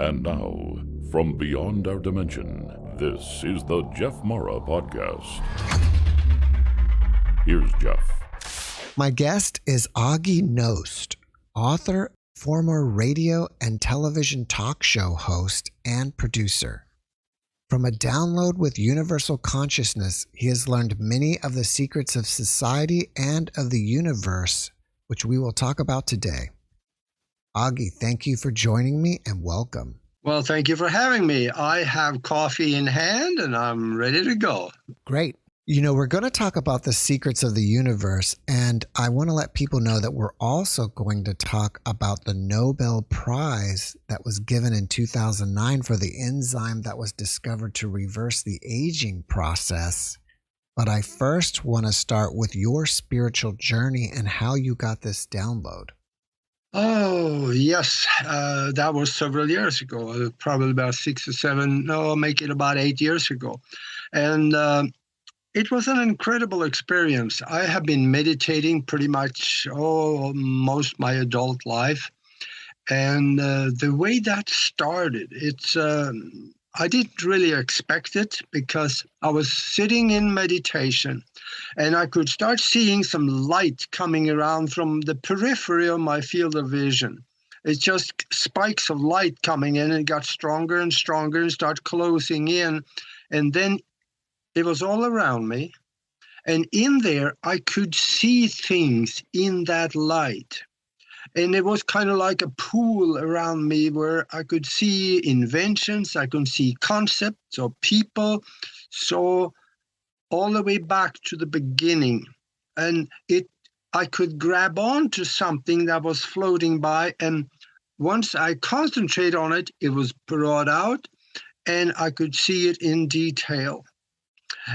And now, from beyond our dimension, this is the Jeff Mara Podcast. Here's Jeff. My guest is Augie Nost, author, former radio and television talk show host, and producer. From a download with Universal Consciousness, he has learned many of the secrets of society and of the universe, which we will talk about today. Augie, thank you for joining me and welcome. Well, thank you for having me. I have coffee in hand and I'm ready to go. Great. You know, we're going to talk about the secrets of the universe, and I want to let people know that we're also going to talk about the Nobel Prize that was given in 2009 for the enzyme that was discovered to reverse the aging process. But I first want to start with your spiritual journey and how you got this download. Oh, yes. That was several years ago, probably about 6 or 7, no, make it about 8 years ago. And it was an incredible experience. I have been meditating pretty much most my adult life. And the way that started, I didn't really expect it because I was sitting in meditation and I could start seeing some light coming around from the periphery of my field of vision. It's just spikes of light coming in, and it got stronger and stronger and started closing in. And then it was all around me. And in there, I could see things in that light. And it was kind of like a pool around me where I could see inventions, I could see concepts of people. So all the way back to the beginning. And I could grab on to something that was floating by. And once I concentrate on it, it was brought out and I could see it in detail.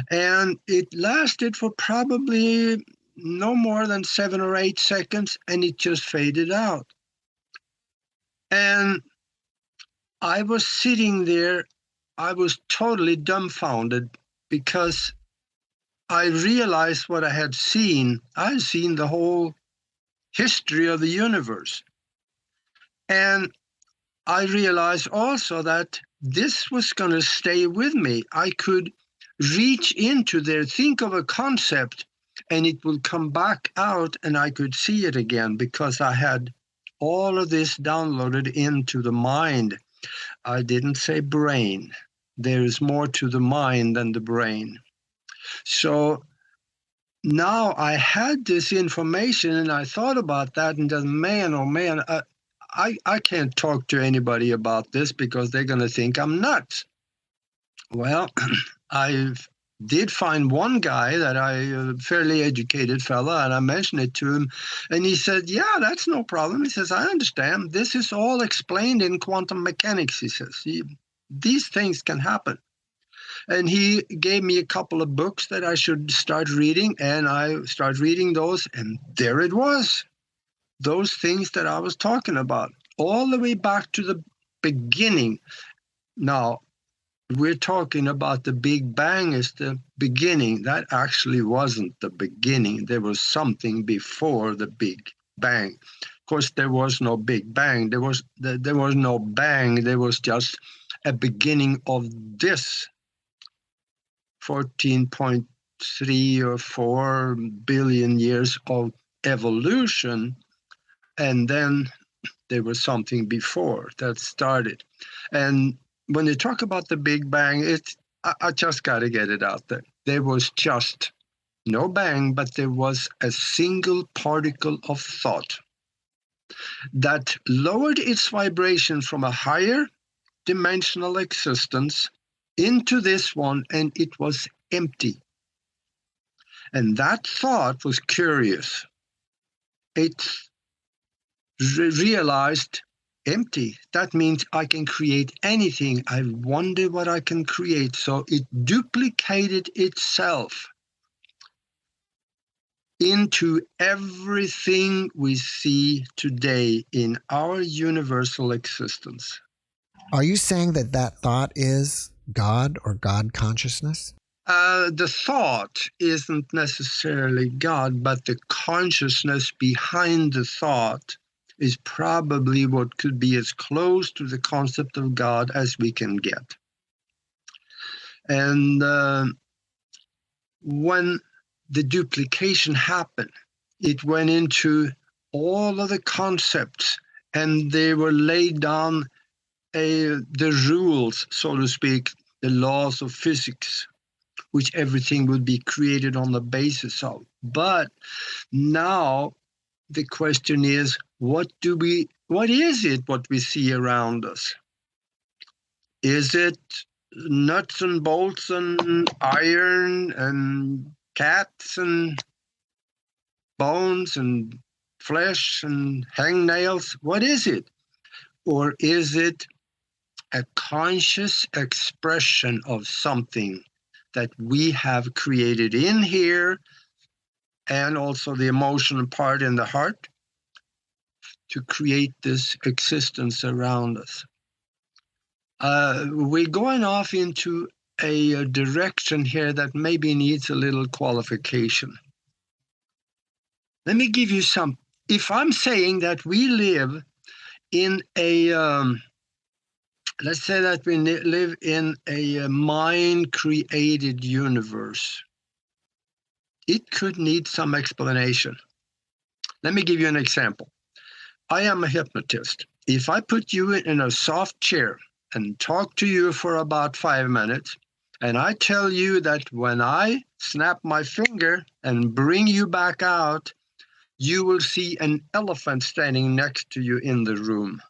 And it lasted for probably no more than 7 or 8 seconds, and it just faded out. And I was sitting there, I was totally dumbfounded because I realized what I had seen. I had seen the whole history of the universe. And I realized also that this was going to stay with me. I could reach into there, think of a concept, and it will come back out and I could see it again because I had all of this downloaded into the mind. I didn't say brain. There is more to the mind than the brain. So now I had this information and I thought about that and just, man, oh man, I can't talk to anybody about this because they're going to think I'm nuts. Well, I did find one guy a fairly educated fella, and I mentioned it to him, and he said, yeah, that's no problem. He says, I understand. This is all explained in quantum mechanics, he says. These things can happen. And he gave me a couple of books that I should start reading, and I started reading those, and there it was. Those things that I was talking about, all the way back to the beginning. Now, we're talking about the Big Bang as the beginning. That actually wasn't the beginning. There was something before the Big Bang. Of course, there was no Big Bang. There was no bang. There was just a beginning of this 14.3 or 4 billion years of evolution. And then there was something before that started. And when they talk about the Big Bang, I just got to get it out there. There was just no bang, but there was a single particle of thought that lowered its vibration from a higher dimensional existence into this one, and it was empty. And that thought was curious. It realized, empty. That means I can create anything. I wonder what I can create. So it duplicated itself into everything we see today in our universal existence. Are you saying that that thought is God or God consciousness? The thought isn't necessarily God, but the consciousness behind the thought is probably what could be as close to the concept of God as we can get. And when the duplication happened, it went into all of the concepts, and they were laid down the rules, so to speak, the laws of physics, which everything would be created on the basis of. But now the question is, what is it what we see around us? Is it nuts and bolts and iron and cats and bones and flesh and hangnails? What is it? Or is it a conscious expression of something that we have created in here, and also the emotional part in the heart, to create this existence around us? We're going off into a direction here that maybe needs a little qualification. Let me give you some. If I'm saying that we live in let's say that we live in a mind-created universe, it could need some explanation. Let me give you an example. I am a hypnotist. If I put you in a soft chair and talk to you for about 5 minutes, and I tell you that when I snap my finger and bring you back out, you will see an elephant standing next to you in the room.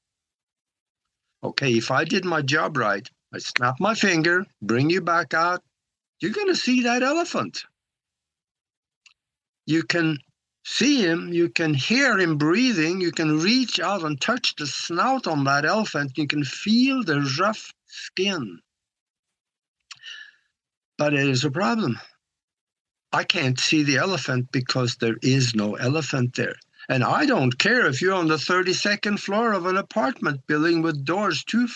Okay, if I did my job right, I snap my finger, bring you back out, you're going to see that elephant. You can see him, you can hear him breathing, you can reach out and touch the snout on that elephant, you can feel the rough skin. But it is a problem. I can't see the elephant because there is no elephant there. And I don't care if you're on the 32nd floor of an apartment building with doors too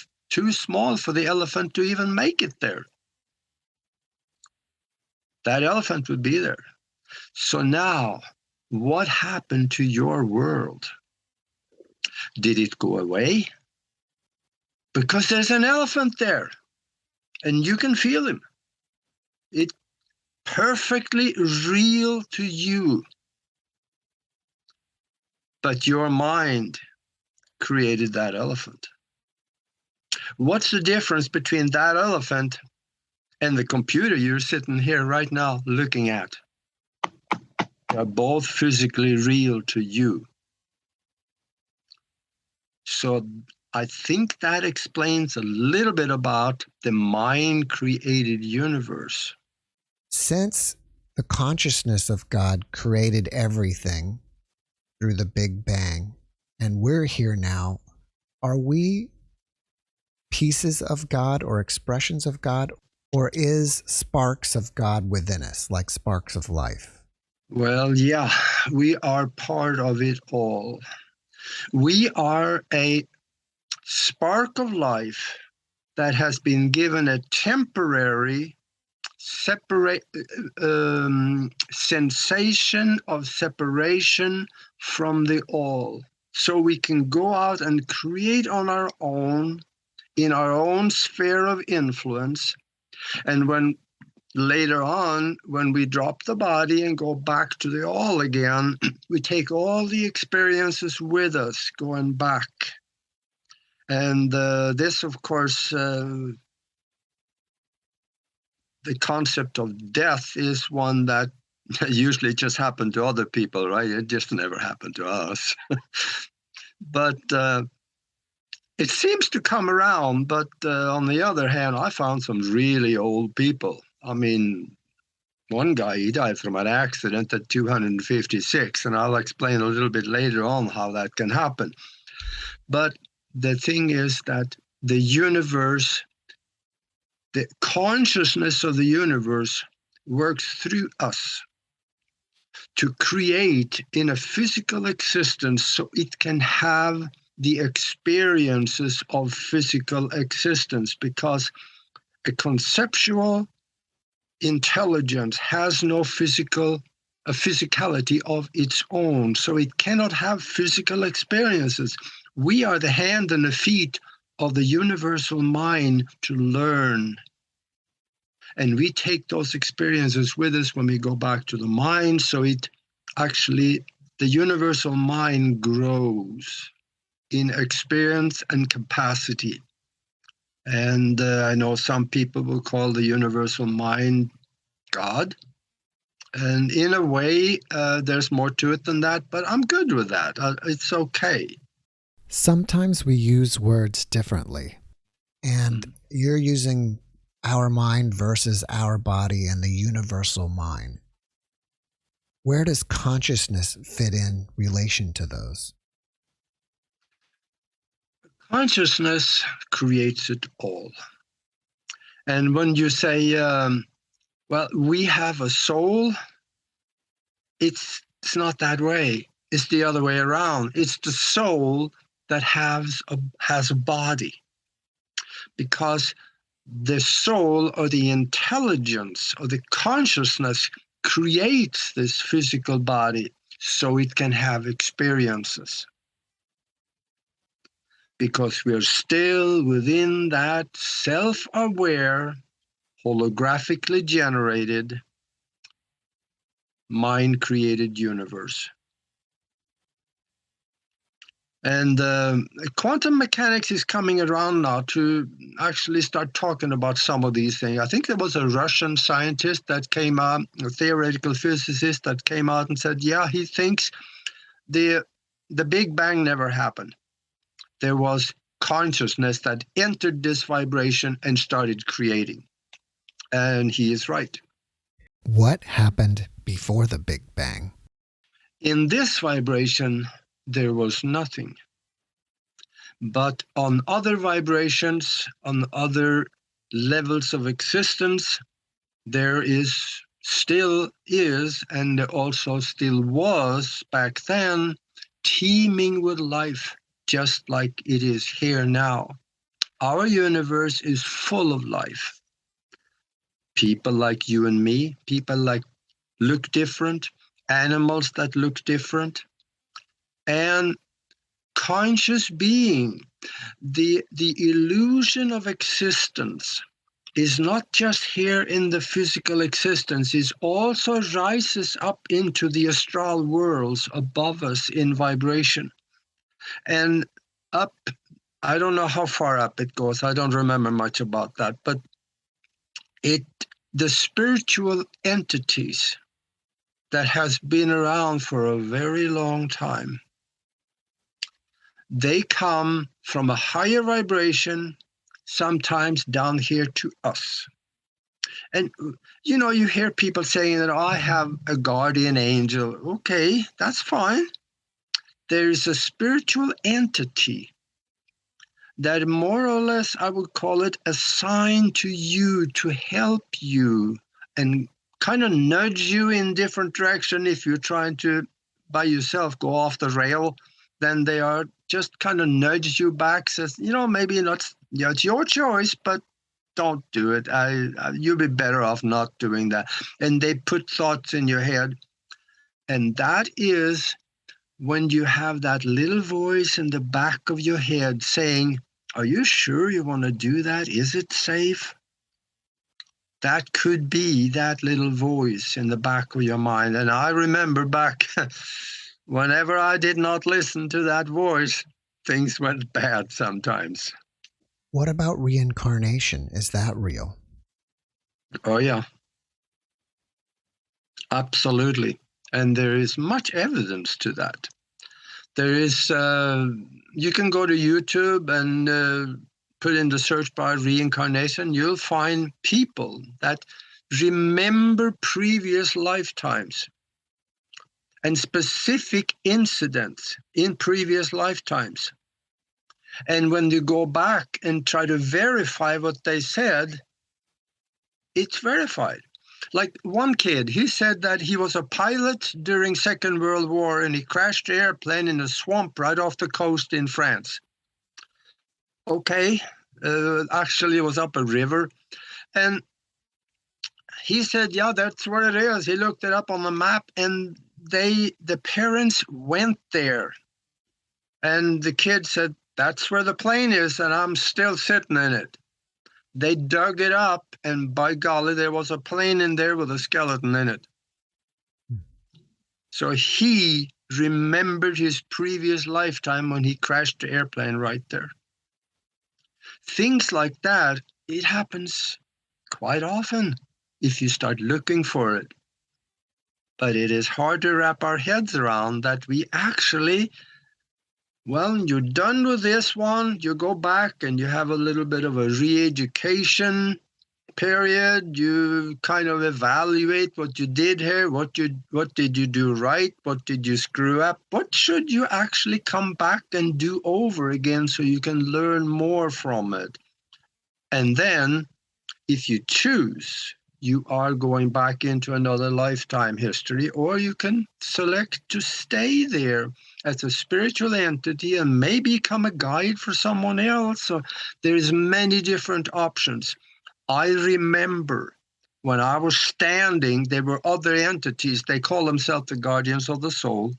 small for the elephant to even make it there. That elephant would be there. So now, what happened to your world? Did it go away? Because there's an elephant there, and you can feel him. It's perfectly real to you. But your mind created that elephant. What's the difference between that elephant and the computer you're sitting here right now looking at? They're both physically real to you. So I think that explains a little bit about the mind-created universe. Since the consciousness of God created everything through the Big Bang, and we're here now, are we pieces of God or expressions of God, or is sparks of God within us, like sparks of life? Well, yeah, we are part of it all. We are a spark of life that has been given a temporary sensation of separation from the all. So we can go out and create on our own, in our own sphere of influence. And when later on, when we drop the body and go back to the all again, we take all the experiences with us going back. And this, of course, the concept of death is one that usually just happened to other people, right? It just never happened to us. But it seems to come around. But on the other hand, I found some really old people. I mean, one guy, he died from an accident at 256, and I'll explain a little bit later on how that can happen. But the thing is that the universe, the consciousness of the universe works through us to create in a physical existence so it can have the experiences of physical existence, because a conceptual intelligence has no physical a physicality of its own, so it cannot have physical experiences. We are the hand and the feet of the universal mind to learn. And we take those experiences with us when we go back to the mind, so it actually, the universal mind grows in experience and capacity. And I know some people will call the universal mind God. And in a way, there's more to it than that, but I'm good with that. It's okay. Sometimes we use words differently, and you're using our mind versus our body and the universal mind. Where does consciousness fit in relation to those? Consciousness creates it all. And when you say, well, we have a soul, it's not that way. It's the other way around. It's the soul that has a body, because the soul or the intelligence or the consciousness creates this physical body so it can have experiences. Because we're still within that self-aware, holographically generated, mind-created universe. And quantum mechanics is coming around now to actually start talking about some of these things. I think there was a Russian scientist that came out, a theoretical physicist that came out and said, yeah, he thinks the Big Bang never happened. There was consciousness that entered this vibration and started creating. And he is right. What happened before the Big Bang? In this vibration, there was nothing. But on other vibrations, on other levels of existence, there still is, and also still was back then, teeming with life, just like it is here now. Our universe is full of life. People like you and me, people like look different, animals that look different, and conscious being. The illusion of existence is not just here in the physical existence, it also rises up into the astral worlds above us in vibration. And up, I don't know how far up it goes, I don't remember much about that, but the spiritual entities that has been around for a very long time, they come from a higher vibration, sometimes down here to us. And, you hear people saying that I have a guardian angel. Okay, that's fine. There is a spiritual entity that more or less, I would call it, assigned to you to help you and kind of nudge you in different direction. If you're trying to, by yourself, go off the rail, then they are just kind of nudge you back, says, maybe not, it's your choice, but don't do it. You'll be better off not doing that. And they put thoughts in your head. And that is when you have that little voice in the back of your head saying, are you sure you want to do that? Is it safe? That could be that little voice in the back of your mind. And I remember back, whenever I did not listen to that voice, things went bad sometimes. What about reincarnation? Is that real? Oh, yeah. Absolutely. And there is much evidence to that. There is, you can go to YouTube and put in the search bar reincarnation. You'll find people that remember previous lifetimes and specific incidents in previous lifetimes. And when you go back and try to verify what they said, it's verified. Like one kid, he said that he was a pilot during Second World War and he crashed the airplane in a swamp right off the coast in France. Okay, actually it was up a river. And he said, yeah, that's where it is. He looked it up on the map, and the parents went there. And the kid said, that's where the plane is, and I'm still sitting in it. They dug it up, and by golly, there was a plane in there with a skeleton in it. So he remembered his previous lifetime when he crashed the airplane right there. Things like that, it happens quite often if you start looking for it. But it is hard to wrap our heads around that we actually, well, you're done with this one, you go back and you have a little bit of a re-education period. You kind of evaluate what you did here, what did you do right, what did you screw up, what should you actually come back and do over again so you can learn more from it. And then, if you choose, you are going back into another lifetime history, or you can select to stay there as a spiritual entity and maybe become a guide for someone else. So there's many different options. I remember when I was standing, there were other entities. They call themselves the guardians of the soul.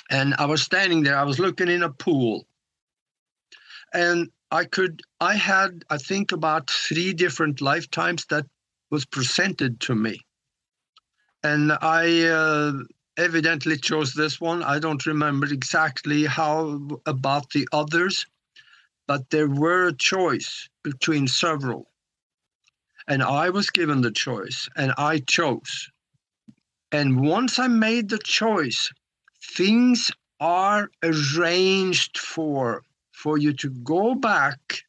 And I was standing there, I was looking in a pool. And I had, I think, about 3 different lifetimes that was presented to me. And I evidently chose this one. I don't remember exactly how about the others, but there were a choice between several. And I was given the choice, and I chose. And once I made the choice, things are arranged for you to go back,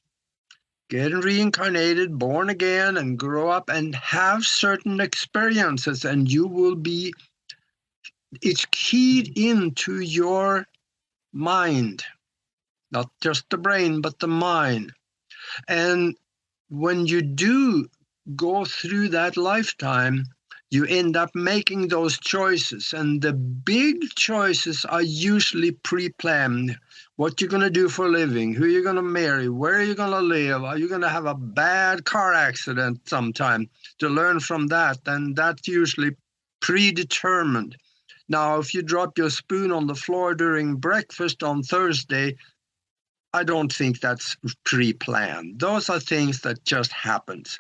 get reincarnated, born again, and grow up and have certain experiences, and you will be, it's keyed into your mind, not just the brain, but the mind. And when you do go through that lifetime, you end up making those choices. And the big choices are usually pre-planned. What you're going to do for a living, who you're going to marry, where are you going to live, are you going to have a bad car accident sometime, to learn from that. And that's usually predetermined. Now, if you drop your spoon on the floor during breakfast on Thursday, I don't think that's pre-planned. Those are things that just happens.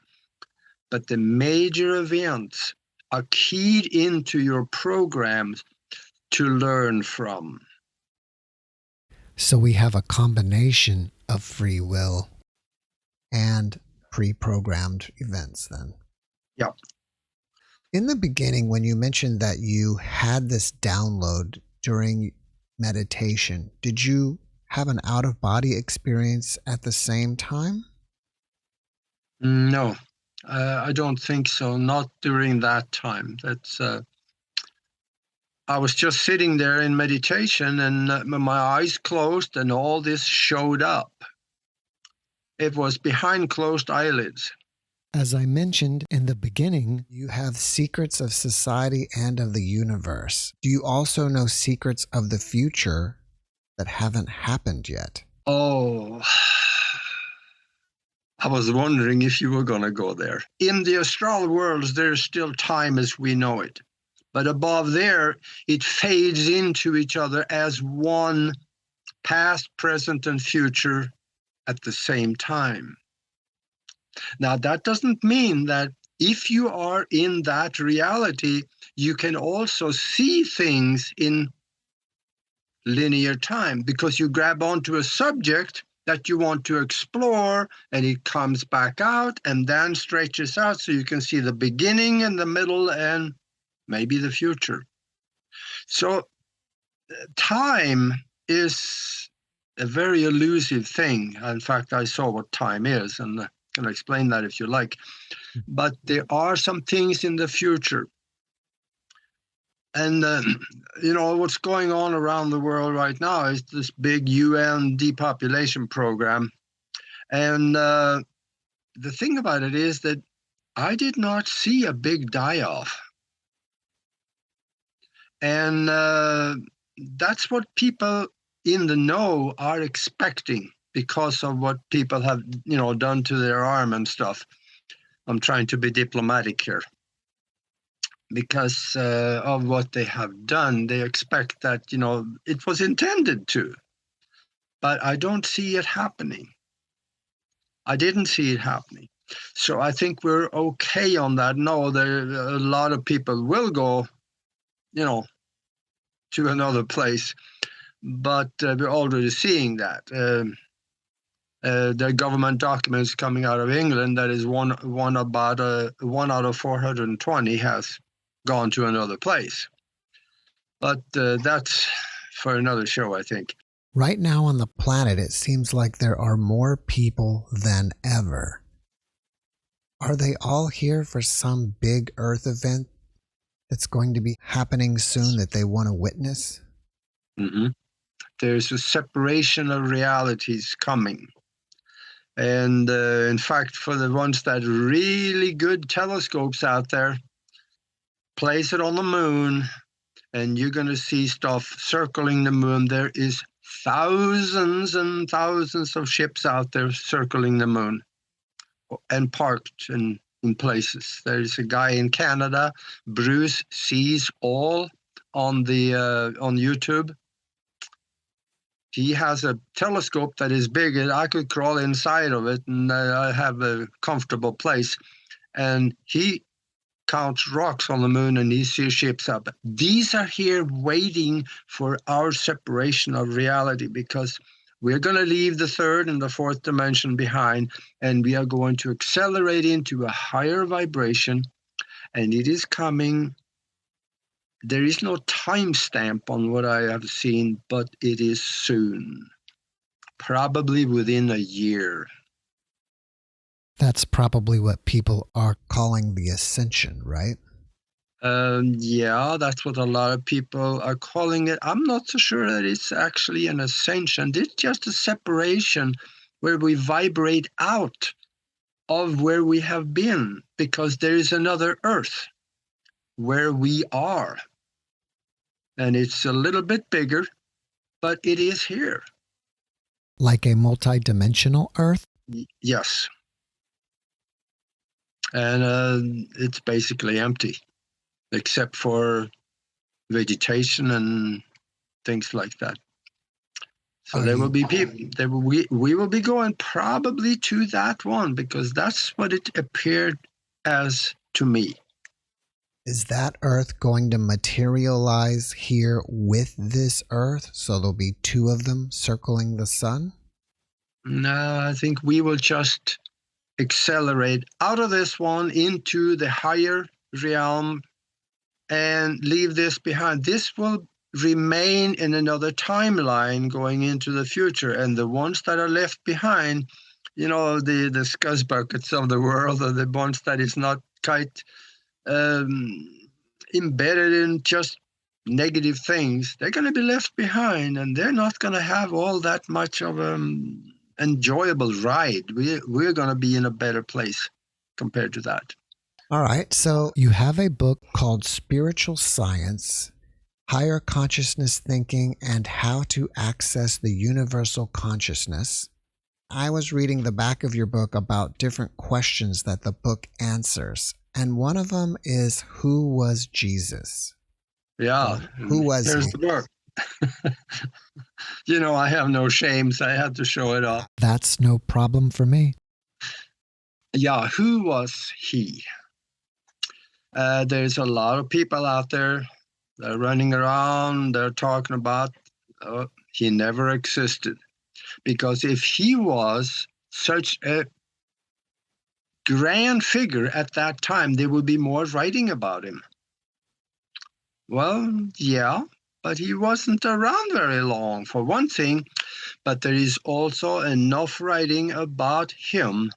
But the major events are keyed into your programs to learn from. So we have a combination of free will and pre-programmed events then. Yeah. In the beginning, when you mentioned that you had this download during meditation, did you have an out-of-body experience at the same time? No. I don't think so. Not during that time. I was just sitting there in meditation, and my eyes closed, and all this showed up. It was behind closed eyelids. As I mentioned in the beginning, you have secrets of society and of the universe. Do you also know secrets of the future that haven't happened yet? Oh, I was wondering if you were going to go there. In the astral worlds, there's still time as we know it. But above there, it fades into each other as one, past, present, and future at the same time. Now, that doesn't mean that if you are in that reality, you can also see things in linear time, because you grab onto a subject that you want to explore, and it comes back out and then stretches out so you can see the beginning and the middle and maybe the future. So time is a very elusive thing. In fact, I saw what time is, and I can explain that if you like. But there are some things in the future. And, what's going on around the world right now is this big UN depopulation program. And the thing about it is that I did not see a big die-off. And that's what people in the know are expecting because of what people have, done to their arm and stuff. I'm trying to be diplomatic here. because of what they have done. They expect that, it was intended to, but I don't see it happening. I didn't see it happening. So I think we're okay on that. No, there a lot of people will go, to another place, but we're already seeing that. There are government documents coming out of England that is one out of 420 has gone to another place. But that's for another show, I think. Right now on the planet, it seems like there are more people than ever. Are they all here for some big Earth event that's going to be happening soon that they want to witness? Mm-hmm. There's a separation of realities coming. And in fact, for the ones that really good telescopes out there, place it on the moon, and you're going to see stuff circling the moon. There is thousands and thousands of ships out there circling the moon and parked in places. There's a guy in Canada, Bruce Sees All, on YouTube. He has a telescope that is big, and I could crawl inside of it, and I have a comfortable place. And he counts rocks on the moon, and he sees ships up. These are here waiting for our separation of reality, because we're going to leave the third and the fourth dimension behind, and we are going to accelerate into a higher vibration, and it is coming. There is no timestamp on what I have seen, but it is soon, probably within a year. That's probably what people are calling the ascension, right? Yeah, that's what a lot of people are calling it. I'm not so sure that it's actually an ascension. It's just a separation where we vibrate out of where we have been, because there is another Earth where we are. And it's a little bit bigger, but it is here. Like a multi-dimensional Earth? Yes. And it's basically empty, except for vegetation and things like that. So there will be people. We will be going probably to that one, because that's what it appeared as to me. Is that Earth going to materialize here with this Earth? So there'll be two of them circling the sun? No, I think we will just accelerate out of this one into the higher realm and leave this behind. This will remain in another timeline going into the future. And the ones that are left behind, the scuzz buckets of the world, or the ones that is not quite embedded in just negative things, they're going to be left behind, and they're not going to have all that much of an enjoyable ride. We're going to be in a better place compared to that. All right. So you have a book called Spiritual Science, Higher Consciousness Thinking, and How to Access the Universal Consciousness. I was reading the back of your book about different questions that the book answers. And one of them is, who was Jesus? Yeah. Who was There's he? the book. I have no shame, so I had to show it off. That's no problem for me. Yeah, who was he? There's a lot of people out there that are running around. They're talking about he never existed. Because if he was such a grand figure at that time, there would be more writing about him. Well, yeah, but he wasn't around very long, for one thing. But there is also enough writing about him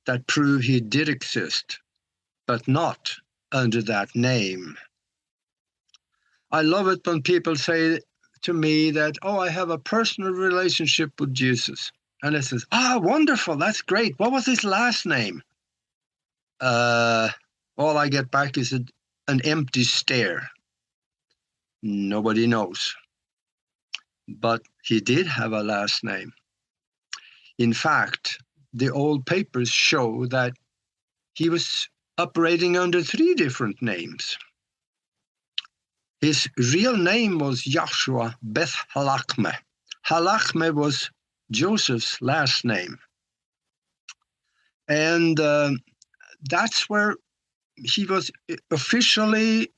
that prove he did exist, but not under that name. I love it when people say to me that, I have a personal relationship with Jesus. And it says, wonderful, that's great. What was his last name? All I get back is an empty stare. Nobody knows. But he did have a last name. In fact, the old papers show that he was operating under 3 different names. His real name was Joshua Beth Halachme. Halachme was Joseph's last name. And that's where he was officially,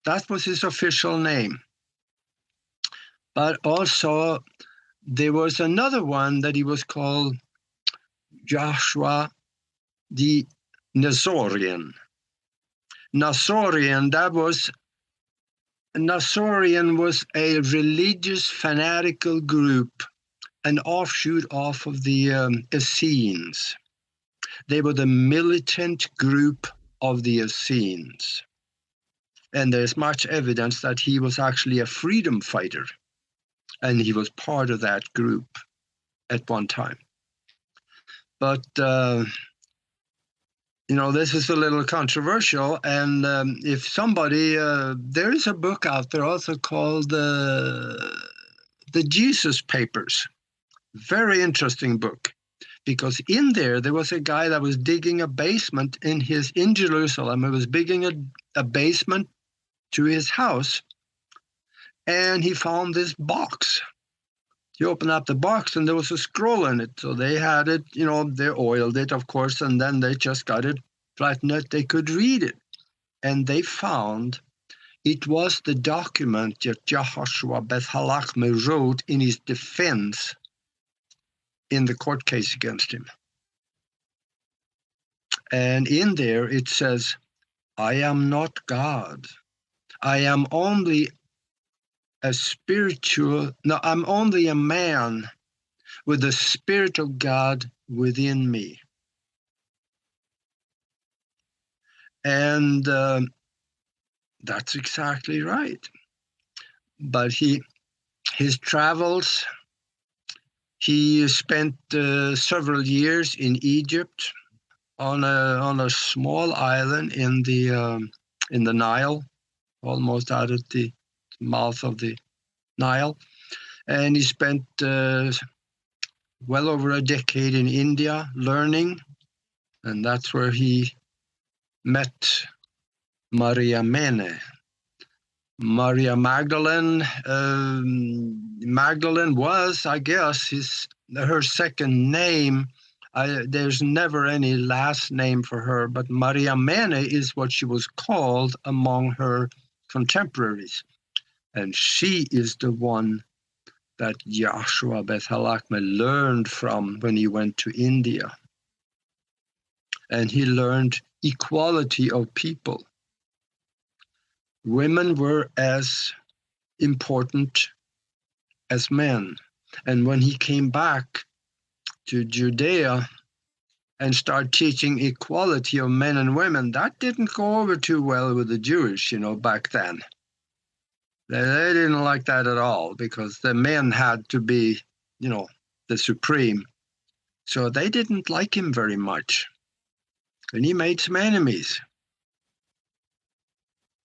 that was his official name. But also there was another one that he was called Joshua the Nazorian. Nazorian was a religious fanatical group, an offshoot off of the Essenes. They were the militant group of the Essenes. And there's much evidence that he was actually a freedom fighter, and he was part of that group at one time. But, this is a little controversial, and if somebody, there is a book out there also called The Jesus Papers. Very interesting book, because in there was a guy that was digging a basement in Jerusalem. He was digging a basement to his house, and he found this box. He opened up the box, and there was a scroll in it. So they had it, they oiled it, of course, and then they just got it flattened that they could read it. And they found it was the document that Jehoshua Beth Halachme wrote in his defense in the court case against him. And in there it says, I am not God. I am only I'm only a man with the Spirit of God within me. And that's exactly right. But his travels, he spent several years in Egypt on a small island in the Nile, almost out at the mouth of the Nile. And he spent well over a decade in India learning, and that's where he met Maria Mene. Maria Magdalene. Magdalene was, I guess, her second name. There's never any last name for her, but Maria Mene is what she was called among her contemporaries. And she is the one that Joshua Beth Halachme learned from when he went to India. And he learned equality of people. Women were as important as men. And when he came back to Judea and started teaching equality of men and women, that didn't go over too well with the Jewish, back then. They didn't like that at all, because the men had to be, the supreme. So they didn't like him very much. And he made some enemies.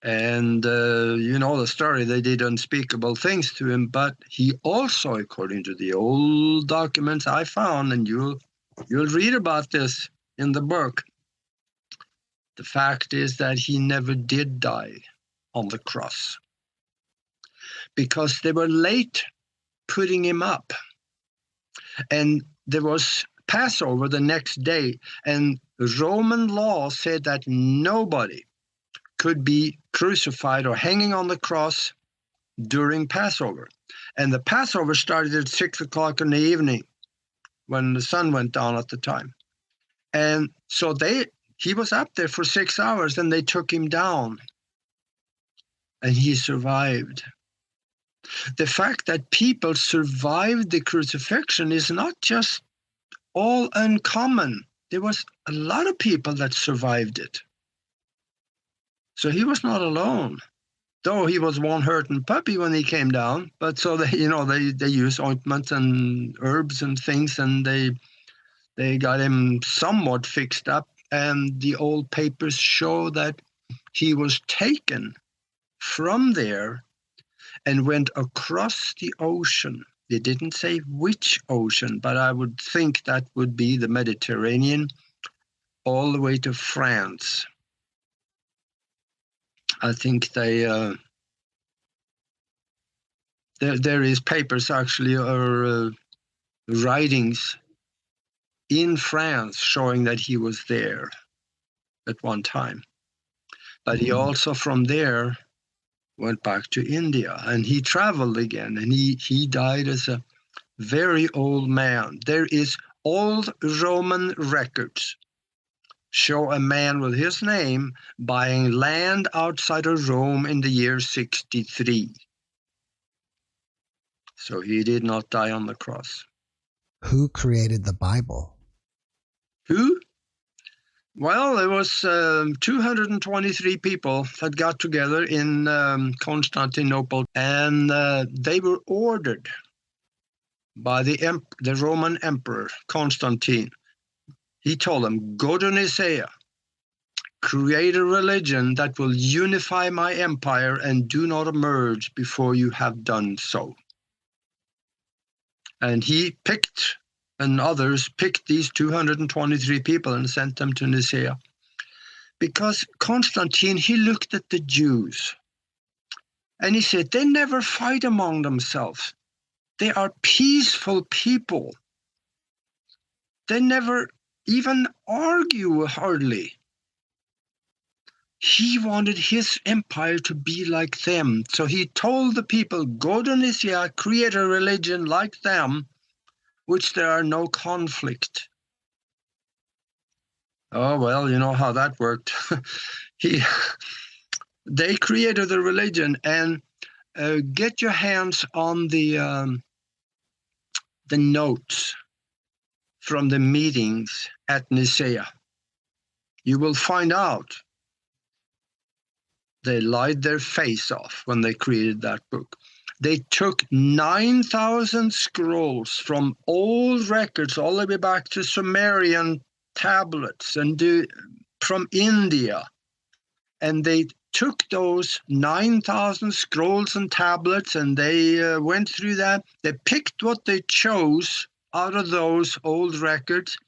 And the story, they did unspeakable things to him, but he also, according to the old documents I found, and you'll read about this in the book, the fact is that he never did die on the cross, because they were late putting him up. And there was Passover the next day, and Roman law said that nobody could be crucified or hanging on the cross during Passover. And the Passover started at 6 o'clock in the evening when the sun went down at the time. And so he was up there for 6 hours, and they took him down. And he survived. The fact that people survived the crucifixion is not just all uncommon. There was a lot of people that survived it. So he was not alone, though he was one hurting puppy when he came down. But so they used ointments and herbs and things, and they got him somewhat fixed up. And the old papers show that he was taken from there and went across the ocean. They didn't say which ocean, but I would think that would be the Mediterranean, all the way to France. I think there is papers actually, or writings in France showing that he was there at one time. But he also from there went back to India, and he traveled again, and he died as a very old man. There is old Roman records show a man with his name buying land outside of Rome in the year 63. So he did not die on the cross. Who created the Bible? Who? Well, there was 223 people that got together in Constantinople, and they were ordered by the Roman Emperor, Constantine. He told them, go to Nicaea, create a religion that will unify my empire, and do not emerge before you have done so. And he picked, and others picked, these 223 people and sent them to Nicaea. Because Constantine, he looked at the Jews and he said, they never fight among themselves. They are peaceful people. They never even argue hardly. He wanted his empire to be like them. So he told the people, go to Nicaea, create a religion like them, which there are no conflict. Oh, well, you know how that worked. They created a religion, and get your hands on the notes from the meetings at Nicaea. You will find out they lied their face off when they created that book. They took 9,000 scrolls from old records all the way back to Sumerian tablets and from India. And they took those 9,000 scrolls and tablets, and they went through that. They picked what they chose out of those old records,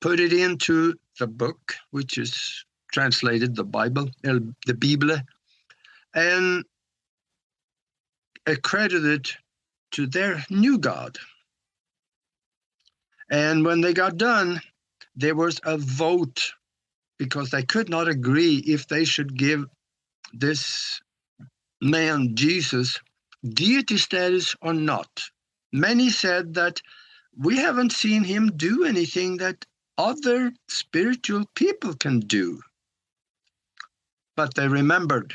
put it into the book, which is translated the Bible, the Bible, and accredited to their new God. And when they got done, there was a vote, because they could not agree if they should give this man, Jesus, deity status or not. Many said that we haven't seen him do anything that other spiritual people can do. But they remembered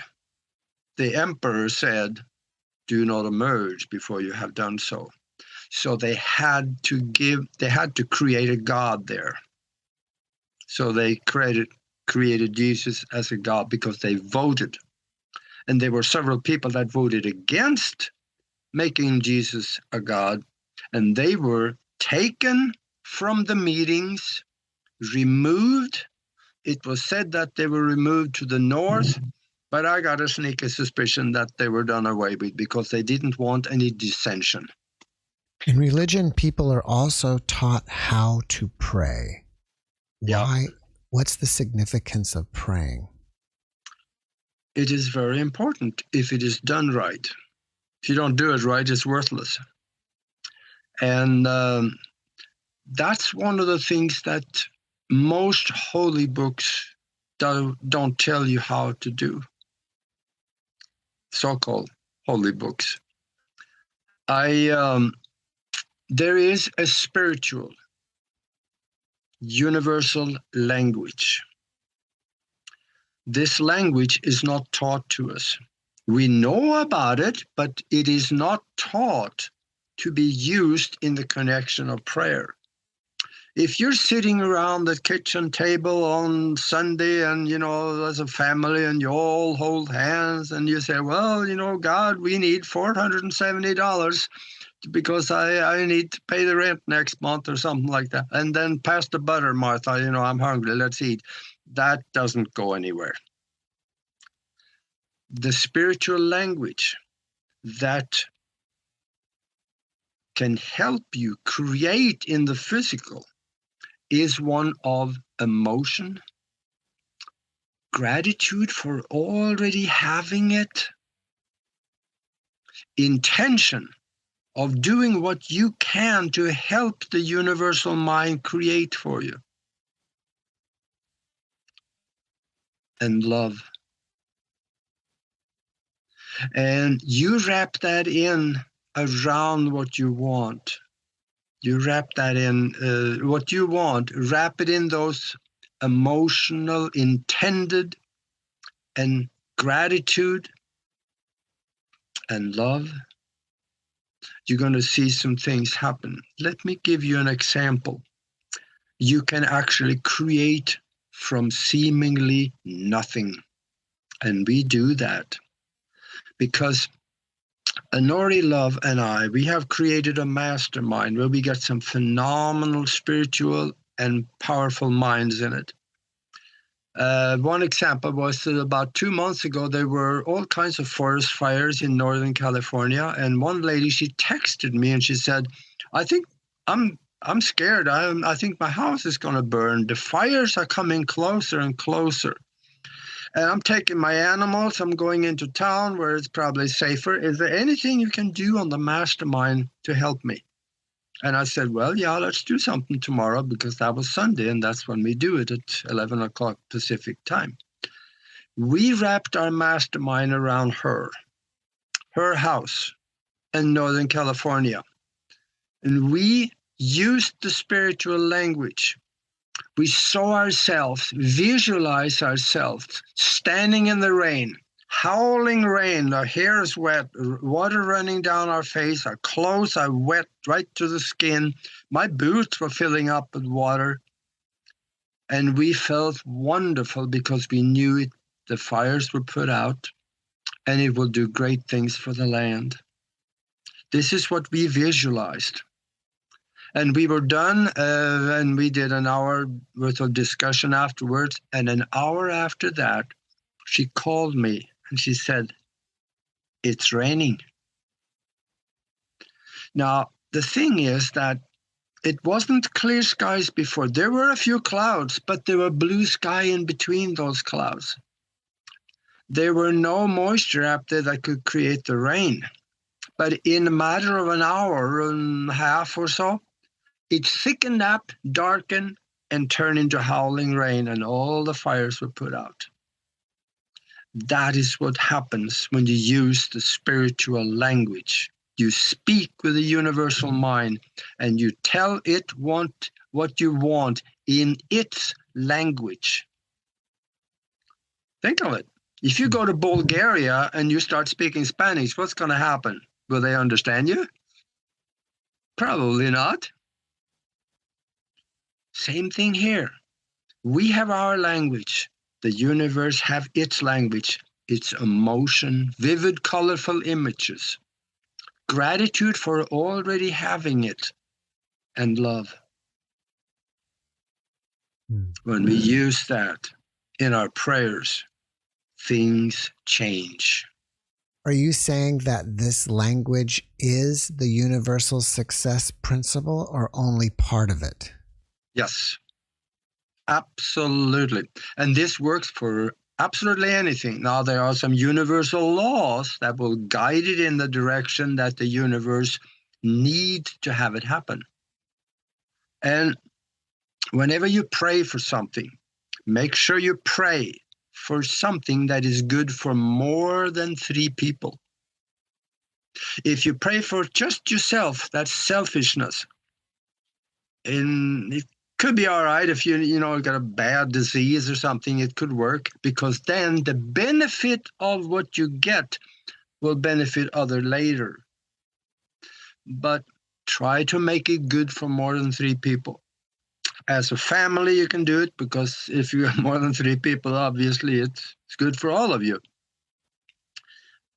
the emperor said, do not emerge before you have done so. So they had to create a God there. So they created Jesus as a God because they voted. And there were several people that voted against making Jesus a God, and they were taken from the meetings, removed. It was said that they were removed to the north, but I got a sneaky suspicion that they were done away with because they didn't want any dissension. In religion, people are also taught how to pray. Yeah. Why? What's the significance of praying? It is very important if it is done right. If you don't do it right, it's worthless. And that's one of the things that most holy books don't tell you how to do. So-called holy books. There is a spiritual, universal language. This language is not taught to us. We know about it, but it is not taught to be used in the connection of prayer. If you're sitting around the kitchen table on Sunday and, as a family, and you all hold hands and you say, well, God, we need $470 because I need to pay the rent next month or something like that. And then pass the butter, Martha, I'm hungry, let's eat. That doesn't go anywhere. The spiritual language that can help you create in the physical is one of emotion, gratitude for already having it, intention of doing what you can to help the universal mind create for you, and love. And you wrap that in around what you want. You wrap that in what you want, wrap it in those emotional, intended, and gratitude and love. You're going to see some things happen. Let me give you an example. You can actually create from seemingly nothing. And we do that because Anori Love and I, we have created a mastermind where we get some phenomenal spiritual and powerful minds in it. One example was that about 2 months ago, there were all kinds of forest fires in Northern California. And one lady, she texted me and she said, I think I'm scared. I think my house is going to burn. The fires are coming closer and closer. And I'm taking my animals. I'm going into town where it's probably safer. Is there anything you can do on the mastermind to help me? And I said, well, yeah, let's do something tomorrow, because that was Sunday, and that's when we do it at 11 o'clock Pacific time. We wrapped our mastermind around her house in Northern California. And we used the spiritual language. We saw ourselves, visualize ourselves, standing in the rain, howling rain, our hair is wet, water running down our face, our clothes are wet right to the skin. My boots were filling up with water. And we felt wonderful because we knew the fires were put out and it will do great things for the land. This is what we visualized. And we were done, and we did an hour worth of discussion afterwards. And an hour after that, she called me and she said, it's raining. Now, the thing is that it wasn't clear skies before. There were a few clouds, but there were blue sky in between those clouds. There were no moisture up there that could create the rain. But in a matter of an hour and a half or so, it thickened up, darkened, and turned into howling rain, and all the fires were put out. That is what happens when you use the spiritual language. You speak with the universal mind, and you tell it what you want in its language. Think of it. If you go to Bulgaria and you start speaking Spanish, what's going to happen? Will they understand you? Probably not. Same thing here. We have our language. The universe have its language, its emotion, vivid, colorful images, gratitude for already having it, and love. When we use that in our prayers, things change. Are you saying that this language is the universal success principle or only part of it? Yes, absolutely. And this works for absolutely anything. Now, there are some universal laws that will guide it in the direction that the universe needs to have it happen. And whenever you pray for something, make sure you pray for something that is good for more than 3 people. If you pray for just yourself, that's selfishness. And it could be all right if you got a bad disease or something, it could work, because then the benefit of what you get will benefit other later. But try to make it good for more than 3 people. As a family, you can do it, because if you have more than 3 people, obviously it's good for all of you.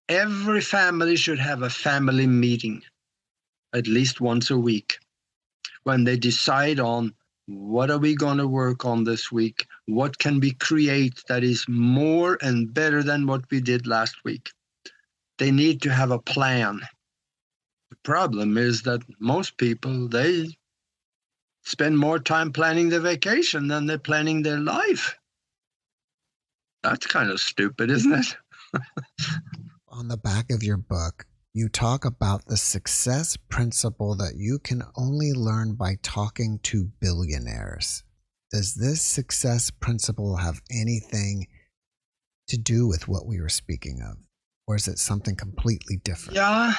Every family should have a family meeting at least once a week when they decide on what are we going to work on this week? What can we create that is more and better than what we did last week? They need to have a plan. The problem is that most people, they spend more time planning their vacation than they're planning their life. That's kind of stupid, isn't it? On the back of your book, you talk about the success principle that you can only learn by talking to billionaires. Does this success principle have anything to do with what we were speaking of? Or is it something completely different? Yeah,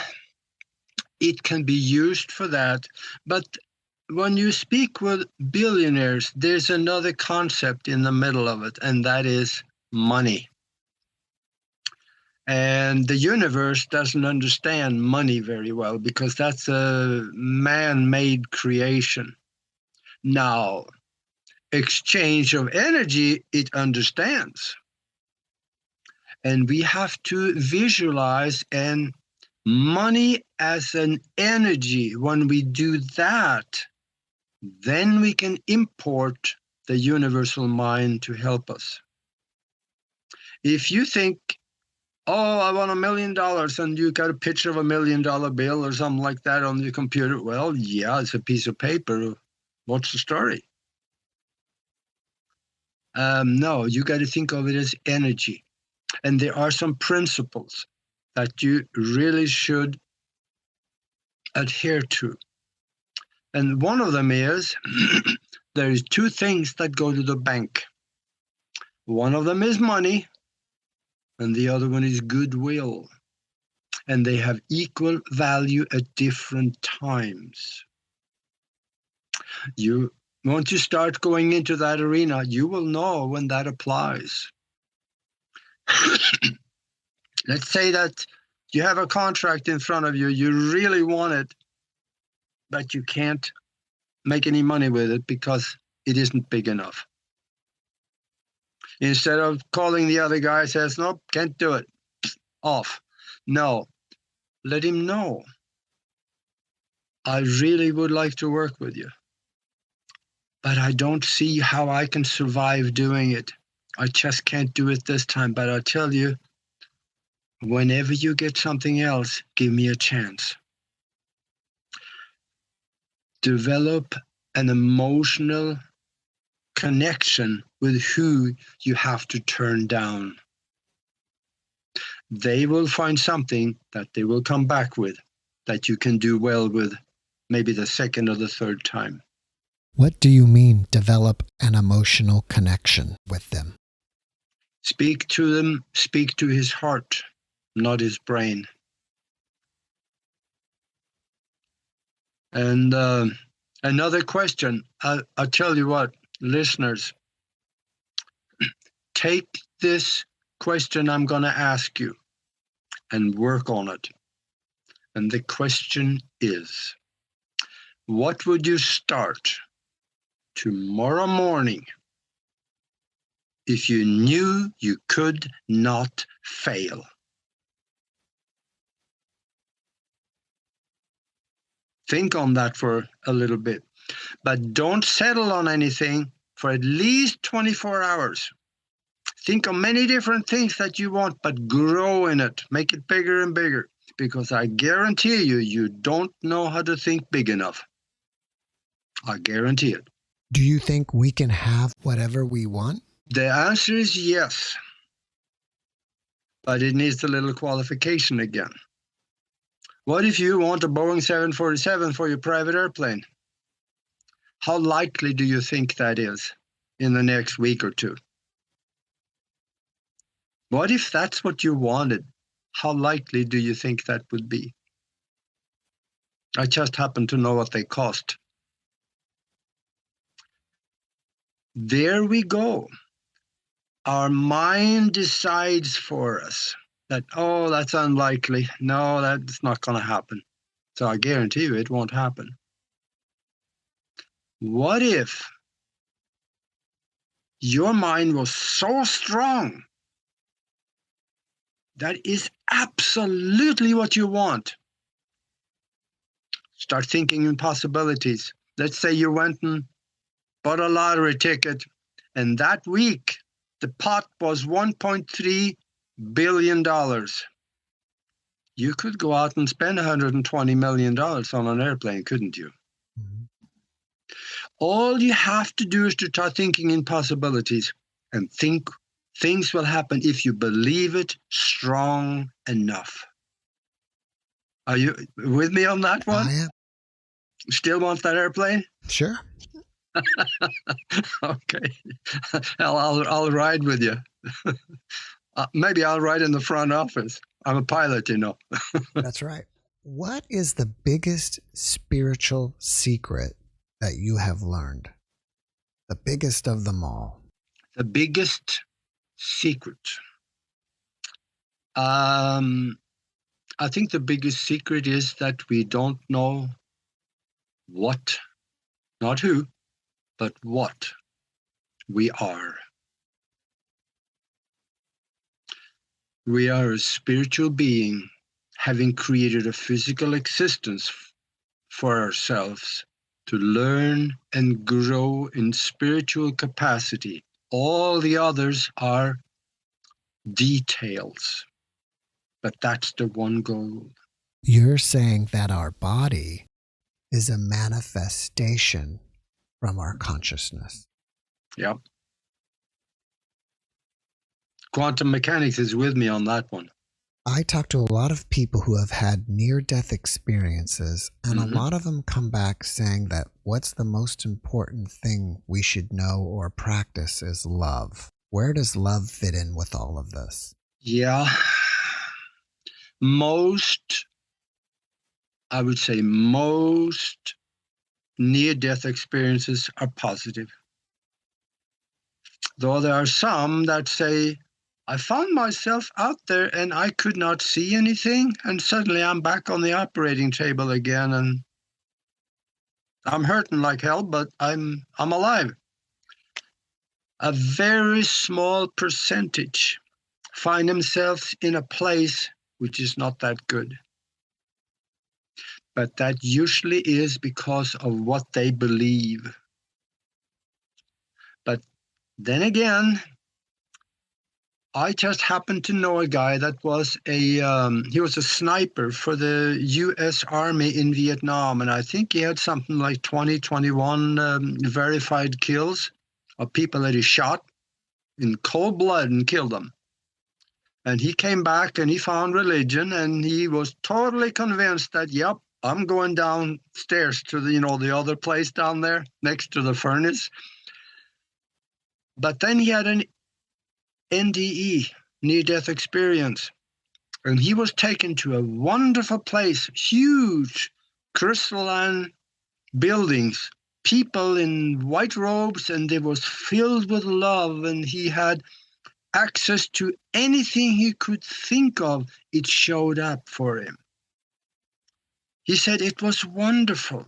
it can be used for that. But when you speak with billionaires, there's another concept in the middle of it, and that is money. And the universe doesn't understand money very well because that's a man-made creation. Now, exchange of energy, it understands. And we have to visualize and money as an energy. When we do that, then we can import the universal mind to help us. If you think, oh, I want $1 million, and you got a picture of $1 million bill or something like that on your computer, well, yeah, it's a piece of paper. What's the story? No, you got to think of it as energy. And there are some principles that you really should adhere to. And one of them is there is two things that go to the bank. One of them is money, and the other one is goodwill. And they have equal value at different times. Once you start going into that arena, you will know when that applies. Let's say that you have a contract in front of you, you really want it, but you can't make any money with it because it isn't big enough. Instead of calling the other guy, says, nope, can't do it, off. No, let him know. I really would like to work with you, but I don't see how I can survive doing it. I just can't do it this time, but I'll tell you, whenever you get something else, give me a chance. Develop an emotional connection with who you have to turn down. They will find something that they will come back with that you can do well with, maybe the second or the third time. What do you mean, develop an emotional connection with them? Speak to them, speak to his heart, not his brain. And another question, I'll tell you what, listeners, take this question I'm going to ask you and work on it. And the question is, what would you start tomorrow morning if you knew you could not fail? Think on that for a little bit, but don't settle on anything for at least 24 hours. Think of many different things that you want, but grow in it. Make it bigger and bigger, because I guarantee you, you don't know how to think big enough. I guarantee it. Do you think we can have whatever we want? The answer is yes, but it needs a little qualification again. What if you want a Boeing 747 for your private airplane? How likely do you think that is in the next week or two? What if that's what you wanted? How likely do you think that would be? I just happen to know what they cost. There we go. Our mind decides for us that, oh, that's unlikely. No, that's not going to happen. So I guarantee you it won't happen. What if your mind was so strong that is absolutely what you want? Start thinking in possibilities. Let's say you went and bought a lottery ticket, and that week the pot was $1.3 billion. You could go out and spend $120 million on an airplane, couldn't you? Mm-hmm. All you have to do is to start thinking in possibilities and think Things will happen if you believe it strong enough. Are you with me on that one? I am. Still want that airplane? Sure. Okay. I'll ride with you. Maybe I'll ride in the front office. I'm a pilot, you know. That's right. What is the biggest spiritual secret that you have learned? The biggest of them all. The biggest secret. I think the biggest secret is that we don't know what, not who, but what we are. We are a spiritual being having created a physical existence for ourselves to learn and grow in spiritual capacity. All the others are details, but that's the one goal. You're saying that our body is a manifestation from our consciousness. Yep. Quantum mechanics is with me on that one. I talk to a lot of people who have had near-death experiences, and a lot of them come back saying that what's the most important thing we should know or practice is love. Where does love fit in with all of this? Yeah. I would say most near-death experiences are positive. Though there are some that say, I found myself out there and I could not see anything, and suddenly I'm back on the operating table again, and I'm hurting like hell, but I'm alive. A very small percentage find themselves in a place which is not that good. But that usually is because of what they believe. But then again, I just happened to know a guy that was he was a sniper for the U.S. Army in Vietnam, and I think he had something like 21 verified kills of people that he shot in cold blood and killed them. And he came back and he found religion, and he was totally convinced that, yep, I'm going downstairs to the other place down there next to the furnace. But then he had an NDE, near-death experience. And he was taken to a wonderful place, huge crystalline buildings, people in white robes, and it was filled with love, and he had access to anything he could think of. It showed up for him. He said it was wonderful.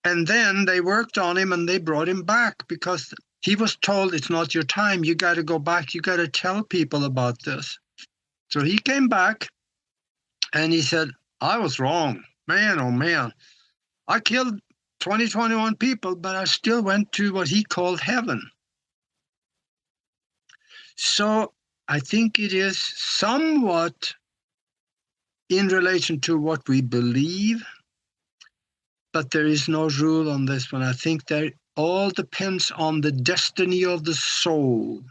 And then they worked on him and they brought him back because he was told, it's not your time, you got to go back, you got to tell people about this. So he came back and he said, I was wrong. Man, oh man. I killed 21 people, but I still went to what he called heaven. So I think it is somewhat in relation to what we believe, but there is no rule on this one. I think that all depends on the destiny of the soul.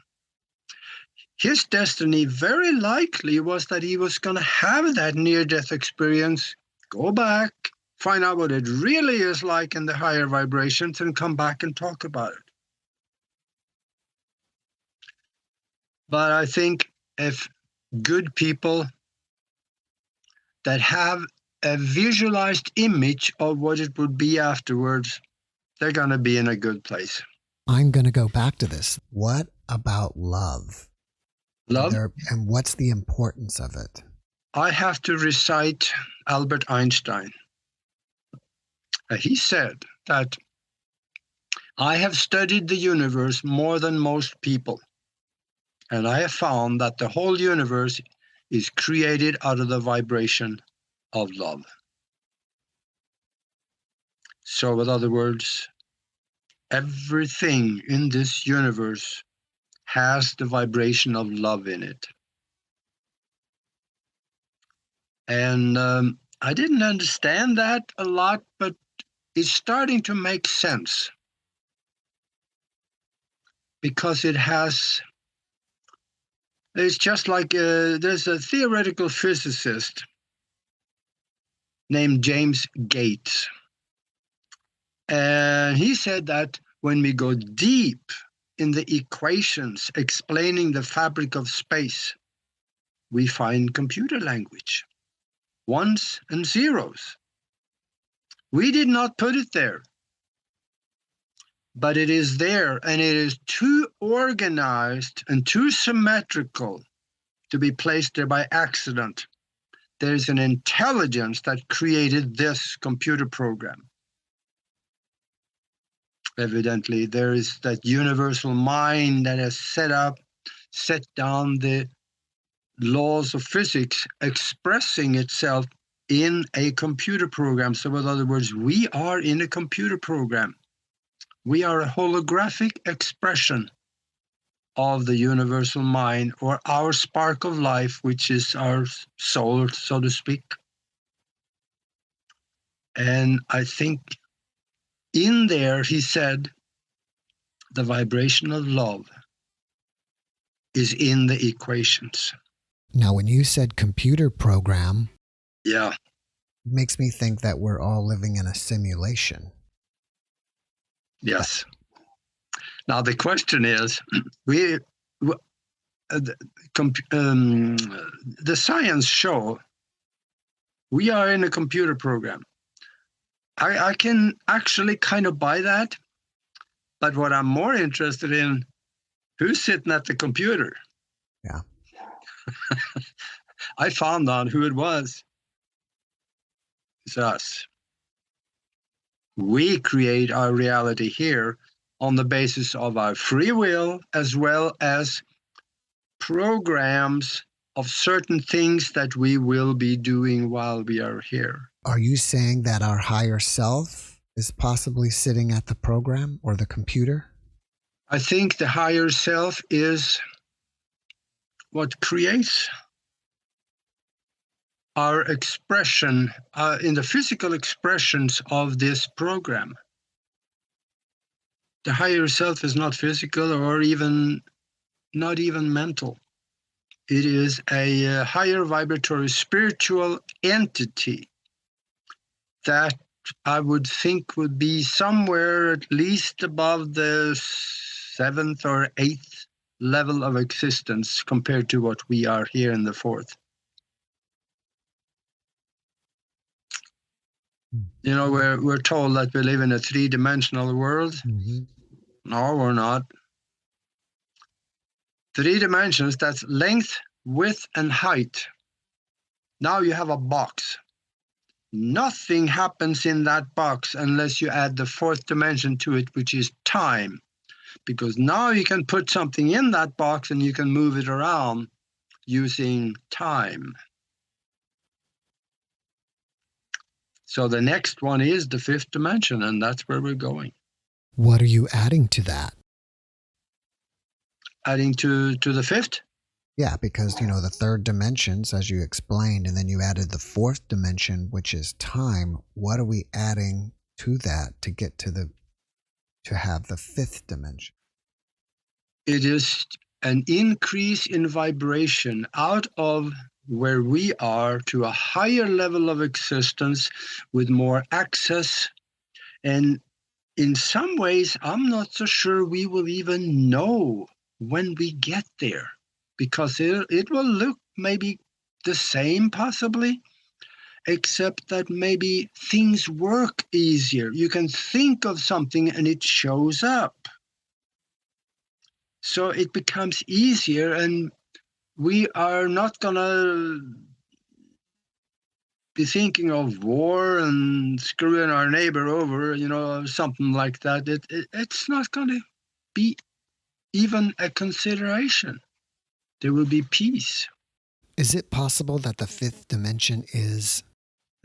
His destiny very likely was that he was going to have that near-death experience, go back, find out what it really is like in the higher vibrations, and come back and talk about it. But I think if good people that have a visualized image of what it would be afterwards, they're going to be in a good place. I'm going to go back to this. What about love? Love? And what's the importance of it? I have to recite Albert Einstein. He said that I have studied the universe more than most people, and I have found that the whole universe is created out of the vibration of love. So, with other words, everything in this universe has the vibration of love in it. And I didn't understand that a lot, but it's starting to make sense because it has It's just like there's a theoretical physicist named James Gates. And he said that when we go deep in the equations explaining the fabric of space, we find computer language, ones and zeros. We did not put it there, but it is there, and it is too organized and too symmetrical to be placed there by accident. There's an intelligence that created this computer program. Evidently, there is that universal mind that has set down the laws of physics, expressing itself in a computer program. So in other words, we are in a computer program. We are a holographic expression of the universal mind, or our spark of life, which is our soul, so to speak. And I think in there, he said, the vibration of love is in the equations. Now, when you said computer program, Yeah. it makes me think that we're all living in a simulation. Yes. Now the question is, the science show we are in a computer program. I can actually kind of buy that, but what I'm more interested in, who's sitting at the computer? Yeah. I found out who it was. It's us. We create our reality here on the basis of our free will, as well as programs of certain things that we will be doing while we are here. Are you saying that our higher self is possibly sitting at the program or the computer? I think the higher self is what creates our expression in the physical expressions of this program. The higher self is not physical or not even mental. It is a higher vibratory spiritual entity that I would think would be somewhere at least above the 7th or 8th level of existence compared to what we are here in the 4th. You know, we're told that we live in a 3-dimensional world. Mm-hmm. No, we're not. 3 dimensions, that's length, width, and height. Now you have a box. Nothing happens in that box unless you add the 4th dimension to it, which is time. Because now you can put something in that box and you can move it around using time. So the next one is the 5th dimension, and that's where we're going. What are you adding to that? Adding to the 5th? Yeah, because, you know, the 3rd dimensions, as you explained, and then you added the 4th dimension, which is time. What are we adding to that to get to have the 5th dimension? It is an increase in vibration out of where we are to a higher level of existence with more access. And in some ways, I'm not so sure we will even know when we get there, because it will look maybe the same possibly, except that maybe things work easier. You can think of something and it shows up. So it becomes easier, and we are not going to be thinking of war and screwing our neighbor over, you know, something like that. It's not going to be even a consideration. There will be peace. Is it possible that the 5th dimension is,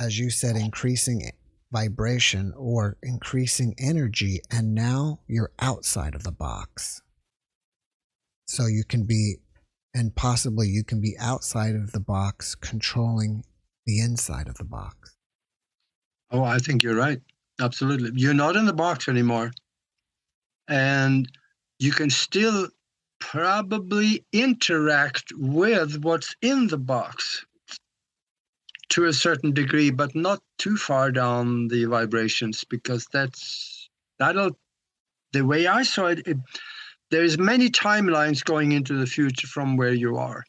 as you said, increasing vibration or increasing energy, and now you're outside of the box? So you can be, and possibly you can be outside of the box controlling the inside of the box. Oh, I think you're right. Absolutely. You're not in the box anymore. And you can still probably interact with what's in the box to a certain degree, but not too far down the vibrations, because that'll, the way I saw it, there's many timelines going into the future from where you are.